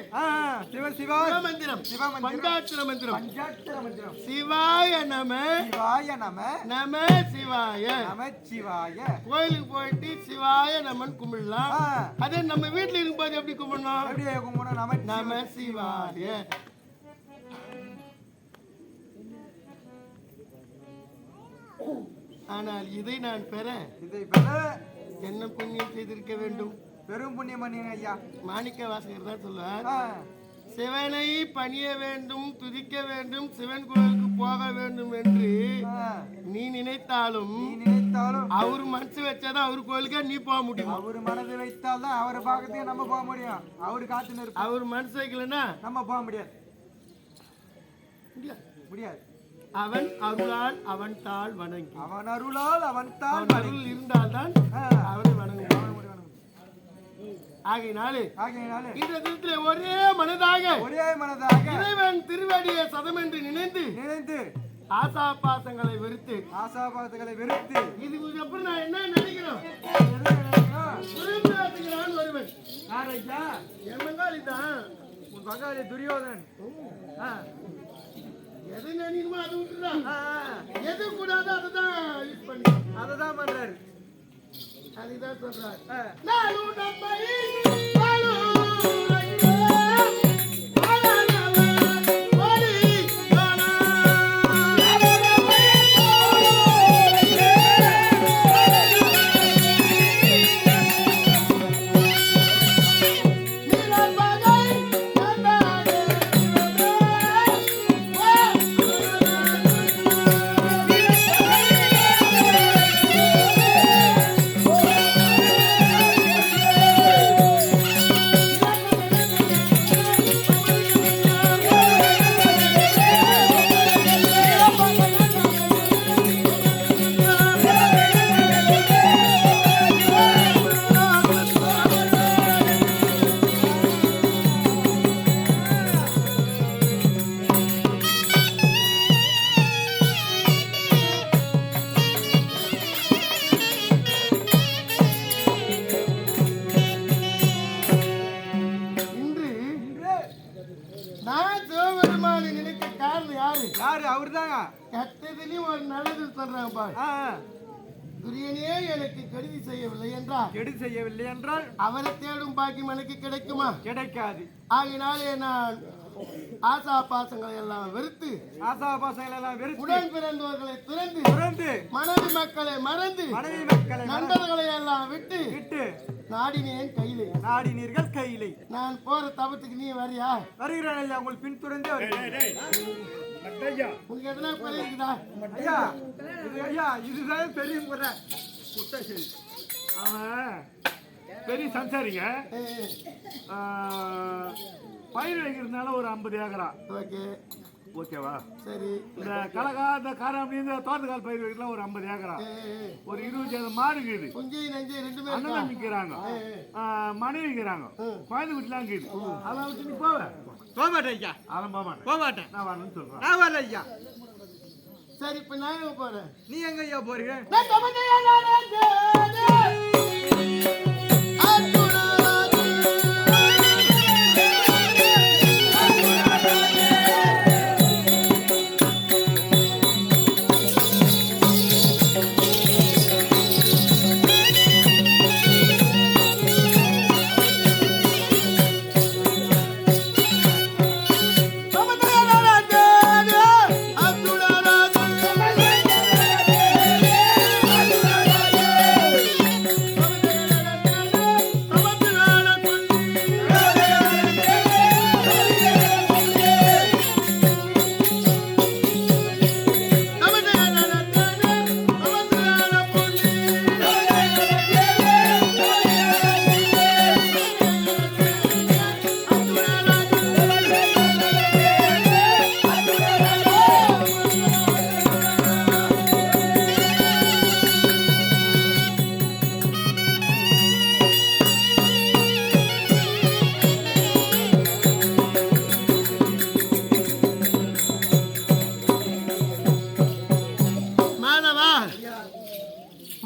சிவசிவா மந்திரம், பஞ்சாட்சர மந்திரம், பஞ்சாட்சர மந்திரம். சிவாய நம, சிவாய நம, நம சிவாய, நம சிவாய. கோயிலுக்கு போயிட்டு சிவாய நமன் கும்பிடலாம். அதே நம்ம வீட்டுல இருக்கும்போது எப்படி கும்பிடணும்? எப்படி கும்பிடணும்? நம சிவாய. ஆனால் இதை நான் பெற என்ன புண்ணியம் செய்திருக்க வேண்டும்? பெரும் புண்ணியம் பண்ணீங்க ஐயா. மாணிக்க வாசகர் தான் சொல்லுவார், சிவனை பணிய வேண்டும், துதிக்க வேண்டும், சிவன் கோயிலுக்கு போக வேண்டும் என்று நீ நினைத்தாலும் அவரு மனசு வச்சாதான் அவரு கோயிலுக்கே நீ போக முடியும். அவரு மனசு வைத்தால்தான் அவரை பார்க்கறதுக்கு நம்ம போக முடியும். அவரு காத்து அவரு மனசு வைக்கலன்னா நம்ம போக முடியாது. அவன் அருளால் அவன் தாள் வணங்கி, அவன் அருளால் அவன் தாள் அருள் இருந்தால்தான் அவனை வணங்க. ஆகையினாலே இந்த தினத்திலே ஒரே மனதாக இறைவன் திருவடியை சதம் என்று நினைந்து ஆசா பாசங்களை வெறுத்து இது எப்படி நான் என்ன நினைக்கிறோம்? ஒருவன் என் பங்காளி தான், உன் பங்காளி துரியோதனன். எது நினைக்கணுமோ அது விட்டுறான், எது கூடாது அதுதான் யூஸ் பண்ணி அததான் பண்றாரு. அதுதான் சொல்றாரு. துரியனே எனக்கு கருதி செய்யவில்லை என்றால் கெடு செய்யவில்லை என்றால் அவரை தேடும் பாக்கியம் எனக்கு கிடைக்குமா? கிடைக்காது. ஆகினாலே நான் ஆசா பாசங்களை எல்லாம் வெறுத்து உடன் பிறந்தவர்களை துறந்து மனைவி மக்களை மறந்து நண்பர்களை எல்லாம் விட்டு நாடினேன் கையிலே. நாடினீர்கள் கையிலே. நான் போற தபத்துக்கு நீ வரியா? வருகிறேன் ஐயா, உங்கள் பின்தொடர்ந்தே வருகிறேன். உனக்கு எதனா குறை இருக்குதா? ஐயா இதுதான் பெரிய முறை. அவன் பெரிய சம்சாரிங்க. பயிர் வைக்கிறதுனால ஒரு 50 ஏக்கரா. ஓகேவா? சரி. இந்த கலகா இந்த காராமணி இந்த தோட்டக்கால் பயிர் வைக்கலாம் ஒரு 50 ஏக்கரா. ஒரு 20 மாடு இருக்குது. அண்ணன் நிற்கிறாங்க, மனைவி இருக்கிறாங்க, குழந்தை வீட்டுலாம் இருக்குது. அதெல்லாம் வச்சு நீ போக மாட்டேன் ஐயா. அதெல்லாம் போக மாட்டேன். நான் வரணும்னு சொல்றேன். நான் வரல ஐயா. சரி, இப்ப நான் எங்க போறேன்? நீ எங்க ஐயா போறீங்க?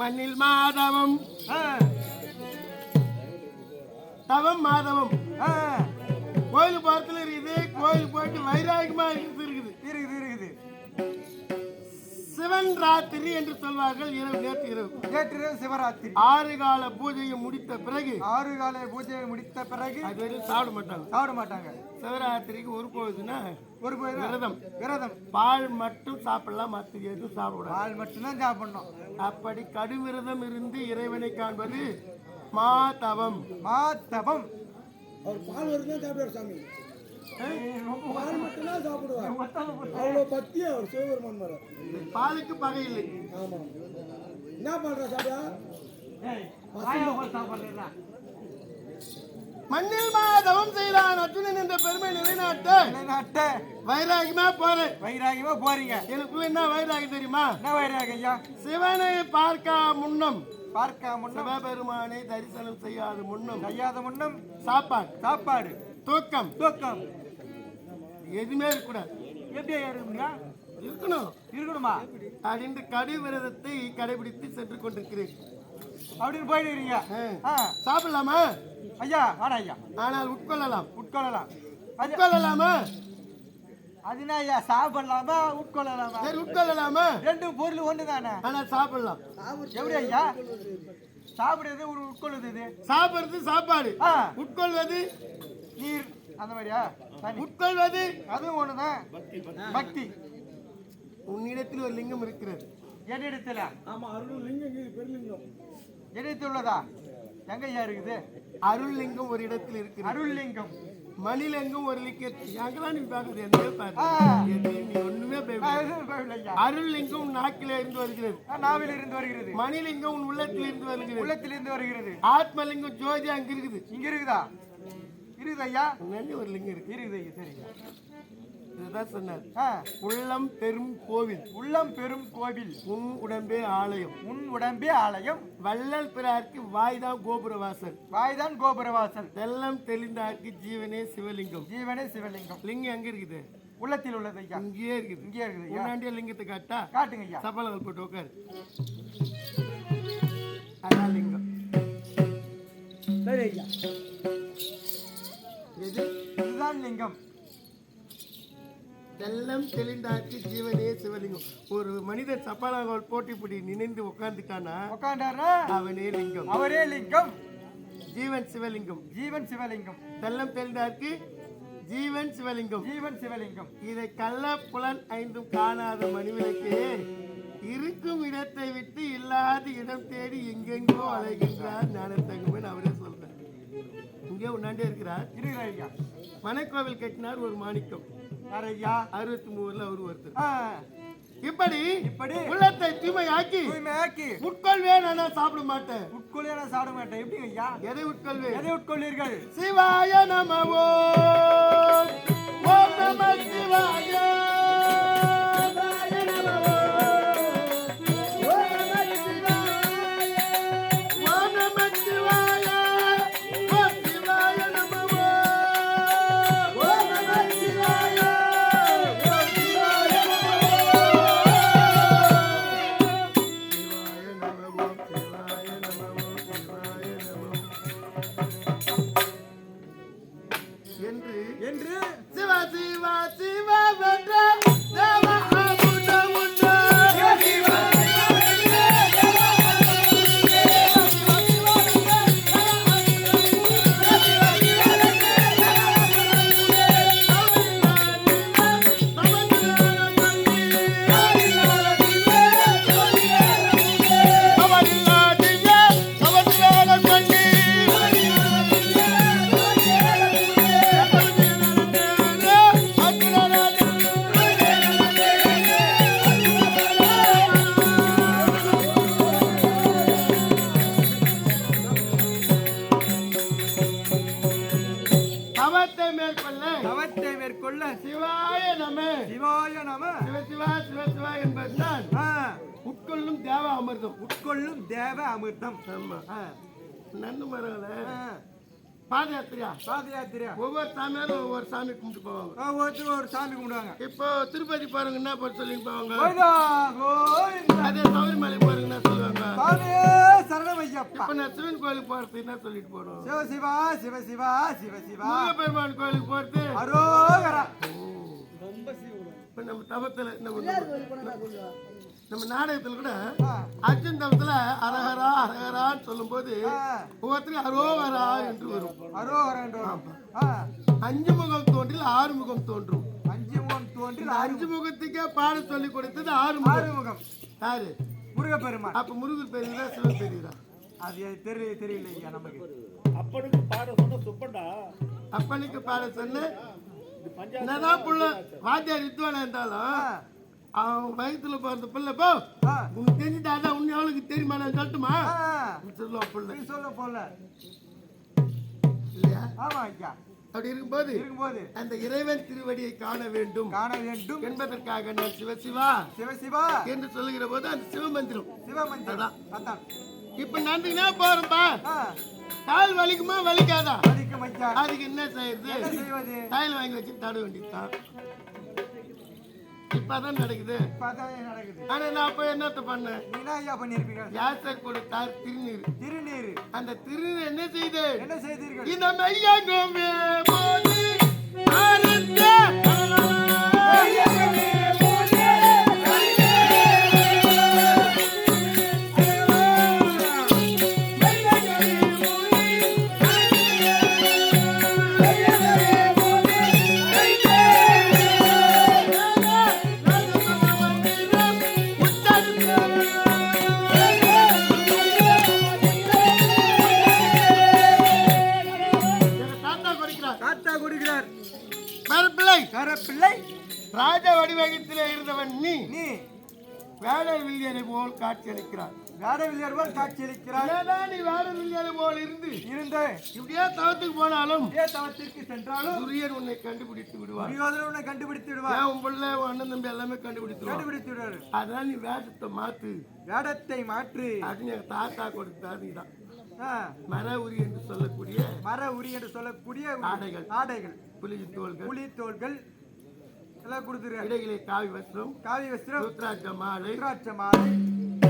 மண்ணில் மாதவம் தவம் மாதவம் கோயில் பார்த்துல இருக்குது. கோயில் போயிட்டு வைராகமா இருக்குது. சிவன் ராத்திரி என்று சொல்வார்கள். இரவு நேற்று இரவு சிவராத்திரி. 6 கால பூஜையை முடித்த பிறகு அது சாப்பிட மாட்டாங்க. சிவராத்திரிக்கு ஒரு பொழுதுனா விரதம். பால் மட்டும் சாப்பிடலாம், மற்ற எதுவும் சாப்பிட. பால் மட்டும்தான் சாப்பிடணும். அப்படி கடுவிரதம் இருந்து இறைவனை காண்பது மாதவம். அவர் பால் வரைக்கும் சாப்பிடுவார் சாமி. பால் மட்டும்தான் சாப்பிடுவார். அவ்வளோ பத்தி அவர் சிவபெருமான் வர. பாலுக்கு பகை இல்லை. ஆமா. என்ன பண்ற சாப்பிடா? மண்ணில் மாதவம் செய்தான் அர்ஜுனன் என்ற பெருமை நிலைநாட்ட வைராகியமா போறீங்க. எனக்குள்ள என்ன வைராகி தெரியுமா? என்ன வைராகி ஐயா? சிவனை பார்க்க முன்னம் சிவபெருமானை தரிசனம் செய்யாத முன்னம் சாப்பாடு தூக்கம் எதுவுமே இருக்கக்கூடாது. எப்படி இருக்கணுமா அப்படின்னு கடு விரதத்தை கடைபிடித்து சென்று கொண்டிருக்கிறேன். அப்படின்னு போயிடுறீங்க. சாப்பிடலாமா ஐயா? வேணாம் ஐயா. ஆனால் உட்கொள்ளலாமா? அதுனா ஐயா சாப்பிடலாமா உட்கொள்ளலாமா? சரி, உட்கொள்ளலாமா? ரெண்டும் பொருள் ஒண்ணு தானே. ஆனால் சாப்பிடலாம். எப்படி ஐயா? சாப்பிடுறது உட்கொள்வது. சாப்பிடுறது சாப்பாடு, உட்கொள்வது நீர். அந்த மாதிரியா? உட்கொள்வது அதுவும் ஒண்ணுதான். பக்தி. உன்னிடத்தில் ஒரு லிங்கம் இருக்கிறது. என்னிடத்துல? ஆமா, அருள் லிங்கம் பெருலிங்கம் என்னிடத்தில் உள்ளதா? எங்க ஐயா இருக்குது? அருள் லிங்கம் ஒரு இடத்தில் இருக்கிறது. அருள் லிங்கம். மணிலிங்கம் ஒரு லிங்கத்தில். நீ பாக்குறது நீ ஒண்ணுமே அருள் லிங்கம் நாக்கில இருந்து வருகிறது. நாவில் இருந்து வருகிறது. மணிலிங்கம் உன் உள்ளத்தில் இருந்து வருகிறது. ஆத்மலிங்கம் ஜோதி அங்க இருக்குது. இங்க இருக்குதா? இருக்குது ஐயா. ஒரு லிங்கம் இருக்குது. சரிங்க. இதுதான் சொன்னார். உள்ளம் பெரும் கோவில் உன் உடம்பே ஆலயம். வள்ளல் பிறார்க்கு வாய்தான் கோபுரவாசல். வெள்ளம் தெளிந்தார்க்கு ஜீவனே சிவலிங்கம். லிங்கம் எங்க இருக்குது? உள்ளத்தில் உள்ளது ஐயா. இங்கே இருக்குது. முன்னாடியே லிங்கத்தை காட்டுங்க ஐயா. சபலங்கள் போட்டு உட்காரு. அதான் லிங்கம். சரி ஐயா. இதுதான் லிங்கம். தெல்லம் தெளிந்தார்க்கு ஜீவனே சிவலிங்கம். ஒரு மனிதன் சப்பானாங்கோல் போட்டி நினைந்து உட்கார்ந்துட்டானா அவனே லிங்கம். அவரே லிங்கம். ஜீவன் சிவலிங்கம். ஜீவன் சிவலிங்கம். தெல்லம் தெளிந்தார்க்கு ஜீவன் சிவலிங்கம். ஜீவன் சிவலிங்கம். இதை கள்ள புலன் ஐந்தும் காணாத மனிதனுக்கு இருக்கும் இடத்தை விட்டு இல்லாத இடம் தேடி எங்கெங்கோ அலைகின்றார் ஞானத்தகுமன் அவரே சொல்றார். இங்கே உன்னாண்டே இருக்கிறார். மனைக்கோவில் கட்டினார் ஒரு மாணிக்கம். 63 அவர் ஒருத்தர். இப்படி உள்ளத்தை தூய்மையாக்கி உட்கொள்வேன் ஆனா சாப்பிட மாட்டேன். உட்கொள்வேன் சாப்பிட மாட்டேன். எப்படி ஐயா? எதை உட்கொள்வேன்? எதை உட்கொள்ளீர்கள்? சிவாய நம ஓம். ஓம் நம சிவாய. உட்கொள்ளும் தேவ அமிர்தம். உட்கொள்ளும் தேவ அமிர்தம். நன்னு மரங்கள பாத யாத்திரையா ஒவ்வொரு சாமியாரும் ஒவ்வொரு சாமி கும்பிட்டு போவாங்க. ஒவ்வொருத்தரும் ஒரு சாமி கும்பிடுவாங்க. இப்போ திருப்பதி பாருங்க என்ன போட்டு சொல்லி போவாங்க. அதே சபரிமலை பாருங்க என்ன சொல்லுவாங்க. சரணமையப்பா. இப்ப நான் சிவன் கோயிலுக்கு போறது என்ன சொல்லிட்டு போறோம். சிவசிவா சிவசிவா சிவசிவா. பெருமான் கோயிலுக்கு போறது அரோகரா. இப்ப நம்ம தவத்துல நம்ம நாடகத்துல கூட அர்ஜுன் தவத்துல அரஹரா அரஹரான்னு சொல்லும் போது ஒவ்வொருத்தரும் அரோகரா என்று வரும். அரோகரா என்று வரும். 5 முகம் தோன்றில் 6 முகம் தோன்றும். 5 முகம் தோன்றில் 5 முகத்துக்கே பாட சொல்லி கொடுத்தது 6 முகம். யாரு? முருகப்பெருமான். அப்ப முருகர் பெரியதா சிவன் பெரியதா? அது தெரியல நமக்கு. அப்பனுக்கு பாட சொன்ன சுப்பண்டா. அப்பனுக்கு பாட சொன்ன என்னதான் புள்ள வாத்தியார் வித்வானா இருந்தாலும் அவன் வயிற்றுல பிறந்த பிள்ளை போ உனக்கு தெரிஞ்சுட்டாதான் உன்னை அவளுக்கு தெரியுமா நான் சொல்லட்டுமா சொல்லுவான் பிள்ளை. சொல்ல போல இல்லையா? ஆமா ஐயா. அப்படி இருக்கும்போது அந்த இறைவன் திருவடியை காண வேண்டும் என்பதற்காக நான் சிவசிவா சிவசிவா என்று சொல்லுகிற போது அந்த சிவமந்திரம் தான். இப்ப நன்றினா போறோம்பா. கால் வலிக்குமா வலிக்காதா? அதுக்கு என்ன செய்யறது? தையல் வாங்கி வச்சு தட வேண்டியதுதான். இப்பதான் நடக்குது. ஆனா நான் போய் என்னத்த பண்ணேன்? யாசர் கொடுத்தார் திருநீர். அந்த திருநீர் என்ன செய்தீர்கள்? இந்த மையகமே போது ராஜ வடிவகத்திலே இருந்தவன் நீ வேடர் வில்லியனை போல் காட்சியளிக்கிறார். நீ வேடர் வில்லியனை போல் இருந்து இப்படியே தவத்துக்கு போனாலும் சென்றாலும் துரியன் உன்னை கண்டுபிடித்து விடுவார். உன் பிள்ளை அண்ணன் தம்பி எல்லாமே கண்டுபிடித்து விடுவாரு. அதனால நீ வேடத்தை மாற்று அப்படின்னு எங்க தாத்தா கொடுத்தாரு. நீதான் மர உரி என்று சொல்லக்கூடிய ஆடைகள் புலி தோள்கள் எல்லாம் கொடுத்துருக்காரு. இடையிலே காவி வஸ்திரம் ருத்ராட்ச மாலை.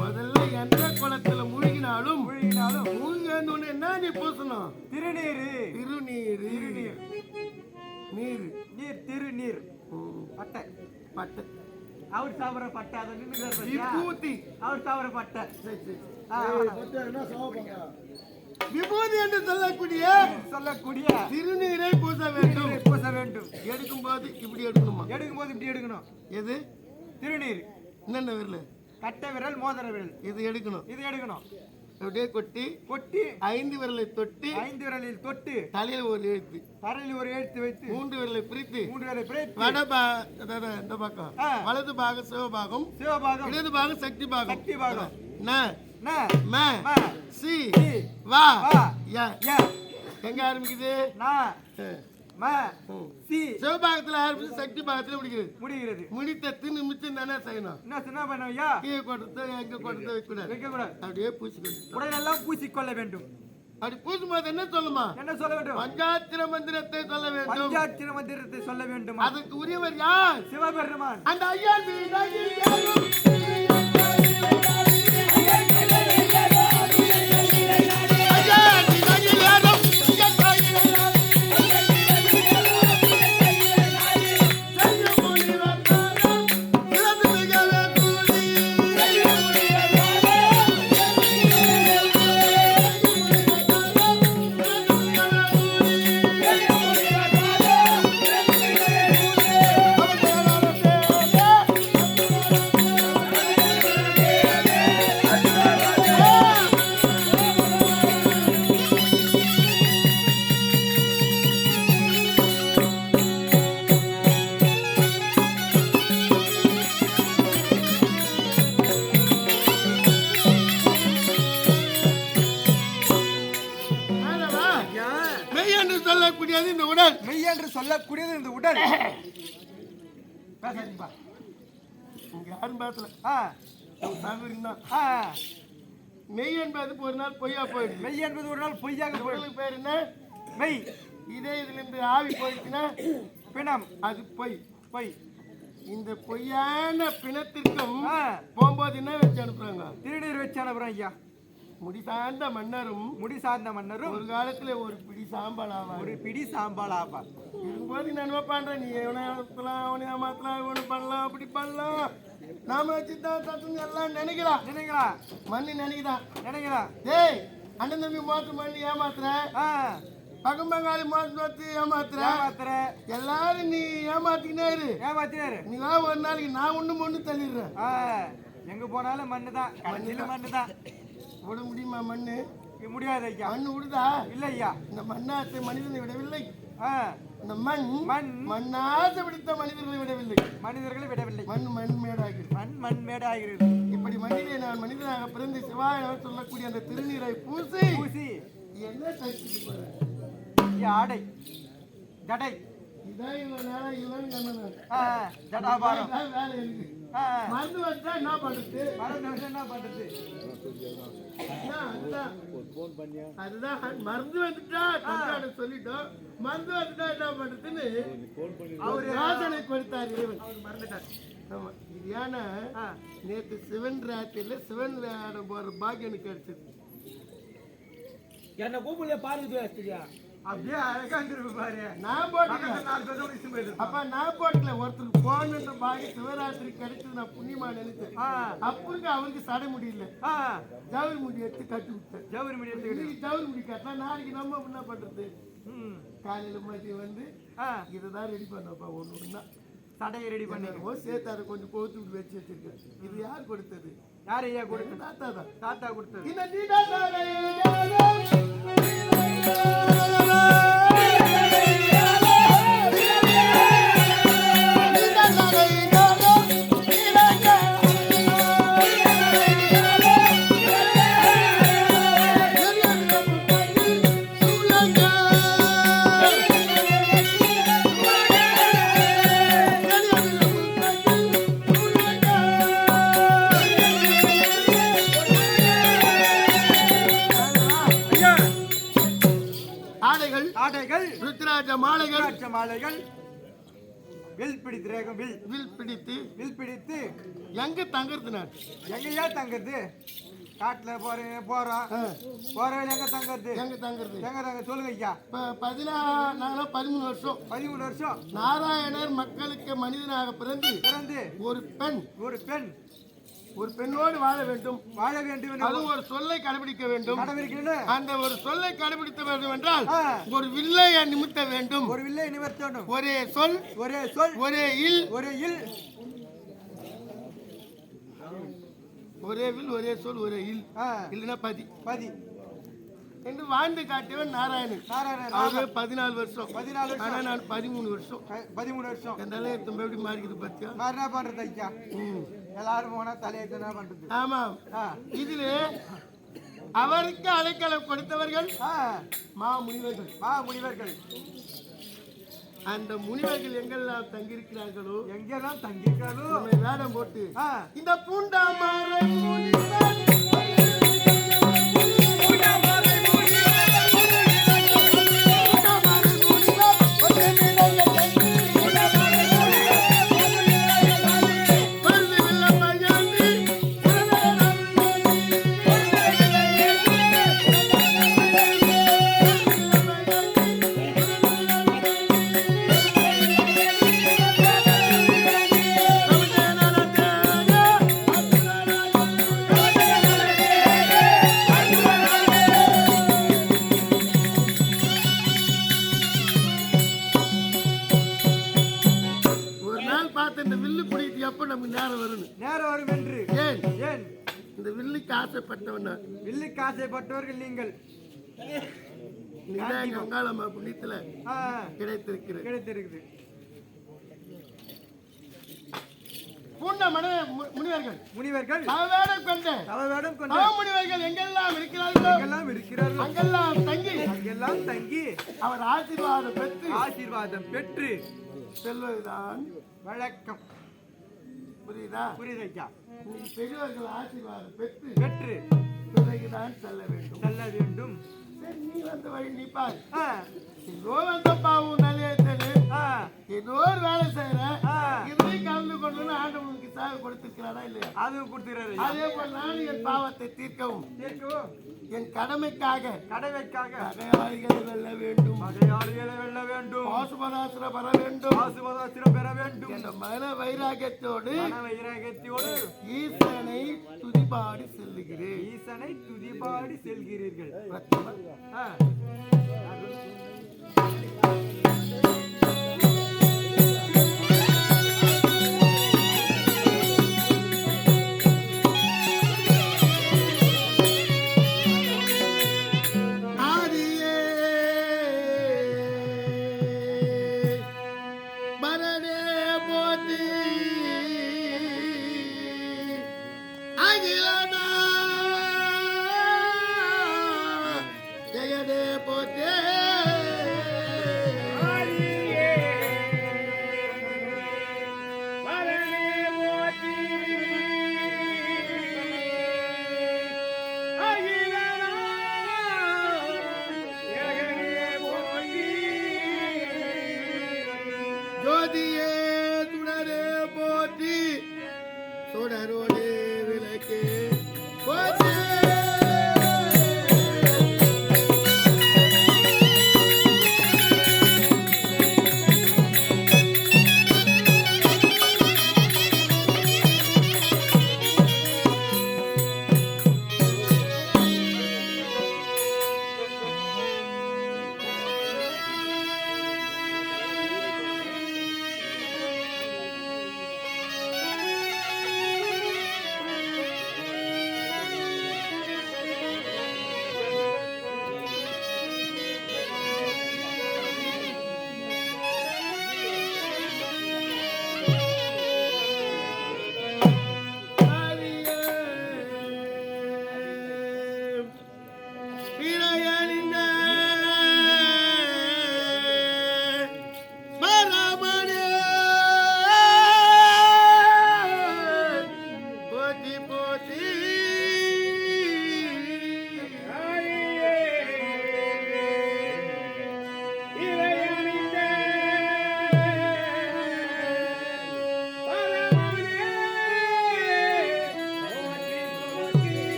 முதல்ல எந்த குளத்துல மூழ்கினாலும் மூழ்கணும்னு என்ன நீ பூசணும்? திருநீர். பட்டை பட்டை அவர் சாப்பிட்ற பட்டை அதை நின்று விபூதி அவர் சாப்பிட்ற பட்டை சரி சரி விபூதி என்று சொல்லக்கூடிய திருநீரை பூச வேண்டும் பூச வேண்டும். எடுக்கும் போது இப்படி எடுக்கணுமா? எடுக்கும் போது இப்படி எடுக்கணும். எது? திருநீர். என்னென்ன விரல்? கட்டை விரல், மோதிர விரல். இது எடுக்கணும். இது எடுக்கணும். அப்படியே கொட்டி 5 விரலை தொட்டு 5 விரலில் தொட்டு தலையில் ஒரு எழுத்து, தரையில் ஒரு எழுத்து வைத்து 3 விரலை பிரித்து 3 விரலை பிரித்து இந்த பக்கம் வலது பாகம் சிவபாகம், இடது பாகம் சக்தி பாகம். ந ம சி வா ய. எங்க ஆரம்பிக்குது? சிவபாகத்துல ஆரம்பிச்சு சக்தி பாகத்துல முடிக்கிறது. முடித்த நிமிஷம் தானே செய்யணும். என்ன பண்ணும்? கீழே கொடுத்து எங்க கொடுத்து வைக்க கூடாது. அப்படியே பூசிக்கொள்ள உடனெல்லாம் பூசிக்கொள்ள வேண்டும். அப்படி பூசும் போது என்ன சொல்லுமா? என்ன சொல்ல வேண்டும்? பஞ்சாட்சர மந்திரத்தை சொல்ல வேண்டும். பஞ்சாட்சர மந்திரத்தை சொல்ல வேண்டும். அதுக்கு உரியவர் யார்? சிவபெருமான். அந்த ஐயா மெய் என்று சொல்லக்கூடியது இந்த உடல். மெய் என்பது ஒரு நாள் பொய்யா போயிடுது. மெய் என்பது ஒரு நாள் பொய்யாக போயிடுது. பேர் என்ன? மெய். இதே இதுல இருந்து ஆவி போயிடுச்சுன்னா பிணம். அது பொய். பொய். இந்த பொய்யான பிணத்திற்கும் போகும்போது என்ன வச்சு அனுப்புறாங்க? திருநீர் வச்சு அனுப்புறாங்க ஐயா. முடி சார்ந்த மன்னரும் ஒரு காலத்துல ஒரு பிடி சாம்பால் ஆவார். இருக்கும்போது நான் என்ன பண்றேன்? நீ எவனை ஏமாத்தலாம், அவனை ஏமாத்தலாம், இவனை பண்ணலாம், அப்படி பண்ணலாம், நாம வச்சுதான் தத்துங்க எல்லாம் நினைக்கலாம். மண்ணு நினைக்கிறான். டேய், அண்ணன் தம்பி மாத்து மண்ணு ஏமாத்துற, பகம்பங்காளி மாத்து ஏமாத்துற, எல்லாரும் நீ ஏமாத்திக்கினே இரு. நீ ஒரு நாளைக்கு நான் ஒண்ணு தள்ளிடுறேன். எங்க போனாலும் மண்ணுதான், மண்ணுதான். விட முடியுமா? மண்ணு முடியாது ஐயா. மண்ணு விடுதா? இல்ல ஐயா. இந்த மண்ணாசை மனிதனை விடவில்லை. இந்த மண்ணாசை பிடித்த மனிதர்களை விடவில்லை. மண் மேடாகிறது. இப்படி மனிதனை நான் மனிதனாக பிறந்து சிவாய சொல்லக்கூடிய அந்த திருநீரை பூசி என்ன ஆடை ஜடை இதான் இவன் நேரம் இவன் ஜடாபாரம் வேலை இருக்கு. மருந்து வச்சா என்ன பண்றது? அதுதான் மருந்து வந்துட்டா சொல்லிட்டோம். மருந்து வந்துட்டா என்ன பண்றதுன்னு அவர் யோசனை கொடுத்தார் இறைவன். ஆமா, இது ஏன்னா நேற்று சிவன் ராத்திரில சிவன் வேடம் போற பாக்கியம் எனக்கு கிடைச்சது. என்ன கூப்பிடல பாருங்க. அப்படியே அழகாந்திருக்கு பாரு. நான் போட்டல. அப்ப நான் போட்டல. ஒருத்தருக்கு போன பாக்கி சிவராத்திரி கிடைச்சது நான் புண்ணியமா நினைச்சேன். அப்பருக்கு அவருக்கு சடை முடியல. ஜவுரி முடி எடுத்து கட்டி விட்டேன். ஜவுரி முடி கட்டினா நாளைக்கு நம்ம என்ன பண்றது? காலையில மதியம் வந்து இதுதான் ரெடி பண்ணப்பா. ஒண்ணுன்னா சடையை ரெடி பண்ணி சேர்த்தாரு கொஞ்சம் போத்து விட்டு வச்சு வச்சிருக்கேன். இது யார் கொடுத்தது? யார் ஐயா கொடுத்தது? தாத்தா தான். தாத்தா கொடுத்தது. மாலைகள் வில் பிடித்து எங்க தங்குறது? நான் எங்கயா தங்குறது? காட்டுல போறோம் போற வழி எங்க தங்குறது எங்க தங்குறது எங்க தங்க சொல்லுங்க ஐயா. இப்ப 13 வருஷம் 13 வருஷம் நாராயணர் மக்களுக்கு மனிதனாக பிறந்து ஒரு பெண்ணோடு வாழ வேண்டும் அது ஒரு சொல்லை கடைபிடிக்க வேண்டும். அந்த ஒரு சொல்லை கடைபிடிக்க வேண்டும் என்றால் ஒரு வில்லையை நிமித்த வேண்டும். ஒரே சொல் ஒரே இல் ஒரே சொல் ஒரே இல் இல்லைன்னா பதி என்று வாழ்ந்து காட்டியவன் நாராயணன். 14 வருஷம் ஆனா நான் 13 வருஷம் என்னால எப்படி மாறிக்குது பாத்தியா? என்ன பண்றது ஐயா, எல்லாரும் போனா தலையெழுத்து என்ன பண்றது? ஆமாம், இதுல அவருக்கு அடைக்கலம் கொடுத்தவர்கள் மாமுனிவர்கள். அந்த முனிவர்கள் எங்கெல்லாம் தங்கியிருக்கிறார்களோ வேடம் போட்டு இந்த பூண்டாமரை ஆசைப்பட்டவர்கள் நீங்கள் புண்ணியத்துல கிடைத்திருக்கிறது. முனிவர்கள் முனிவர்கள் எங்கெல்லாம் இருக்கிறார்கள் அங்கெல்லாம் தங்கி அவர் ஆசீர்வாதம் பெற்று செல்வதுதான் வழக்கம். புரியுதா? பெரியவர்கள் ஆசீர்வாதம் பெற்று பிறகுதான் செல்ல வேண்டும். சரி, நீ வந்த வழி நீ பாரு. ஏதோ வந்தப்பாவும் நிலையத்தனு ஏதோ ஒரு வேலை செய்யற இதையும் கலந்து கொண்டு ஆண்டவனுக்கு சாக கொடுத்திருக்கிறாரா இல்லையா? அதுவும் கொடுத்துறாரு. அதே போல நானும் என் பாவத்தை தீர்க்கவும் என் கடமைக்காக பகையாளிகளை வெல்ல வேண்டும். பாசுபதாசுரம் பெற வேண்டும் என்ற மன வைராகியத்தோடு ஈசனை துதிபாடி செல்கிறீர்கள்.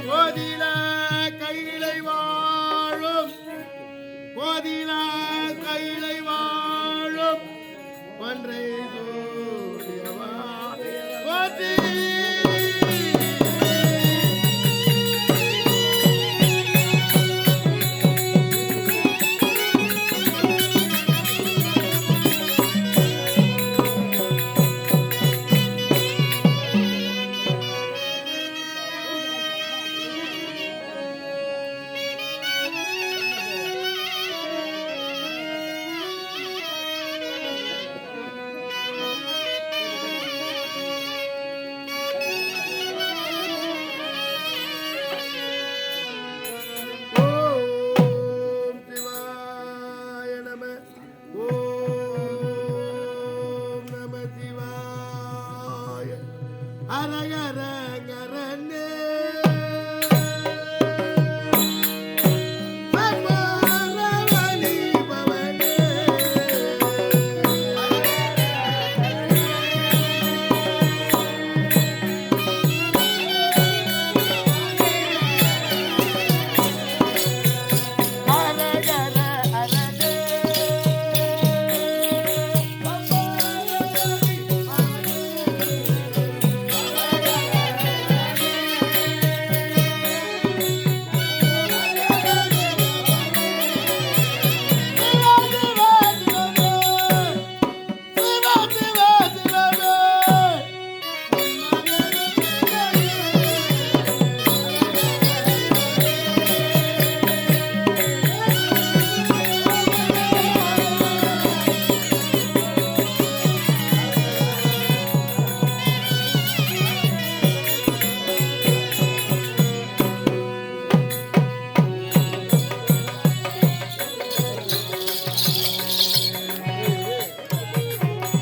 கோதில கையிலை வாழும் கோதில கையிலை வாழும் ஒன்றை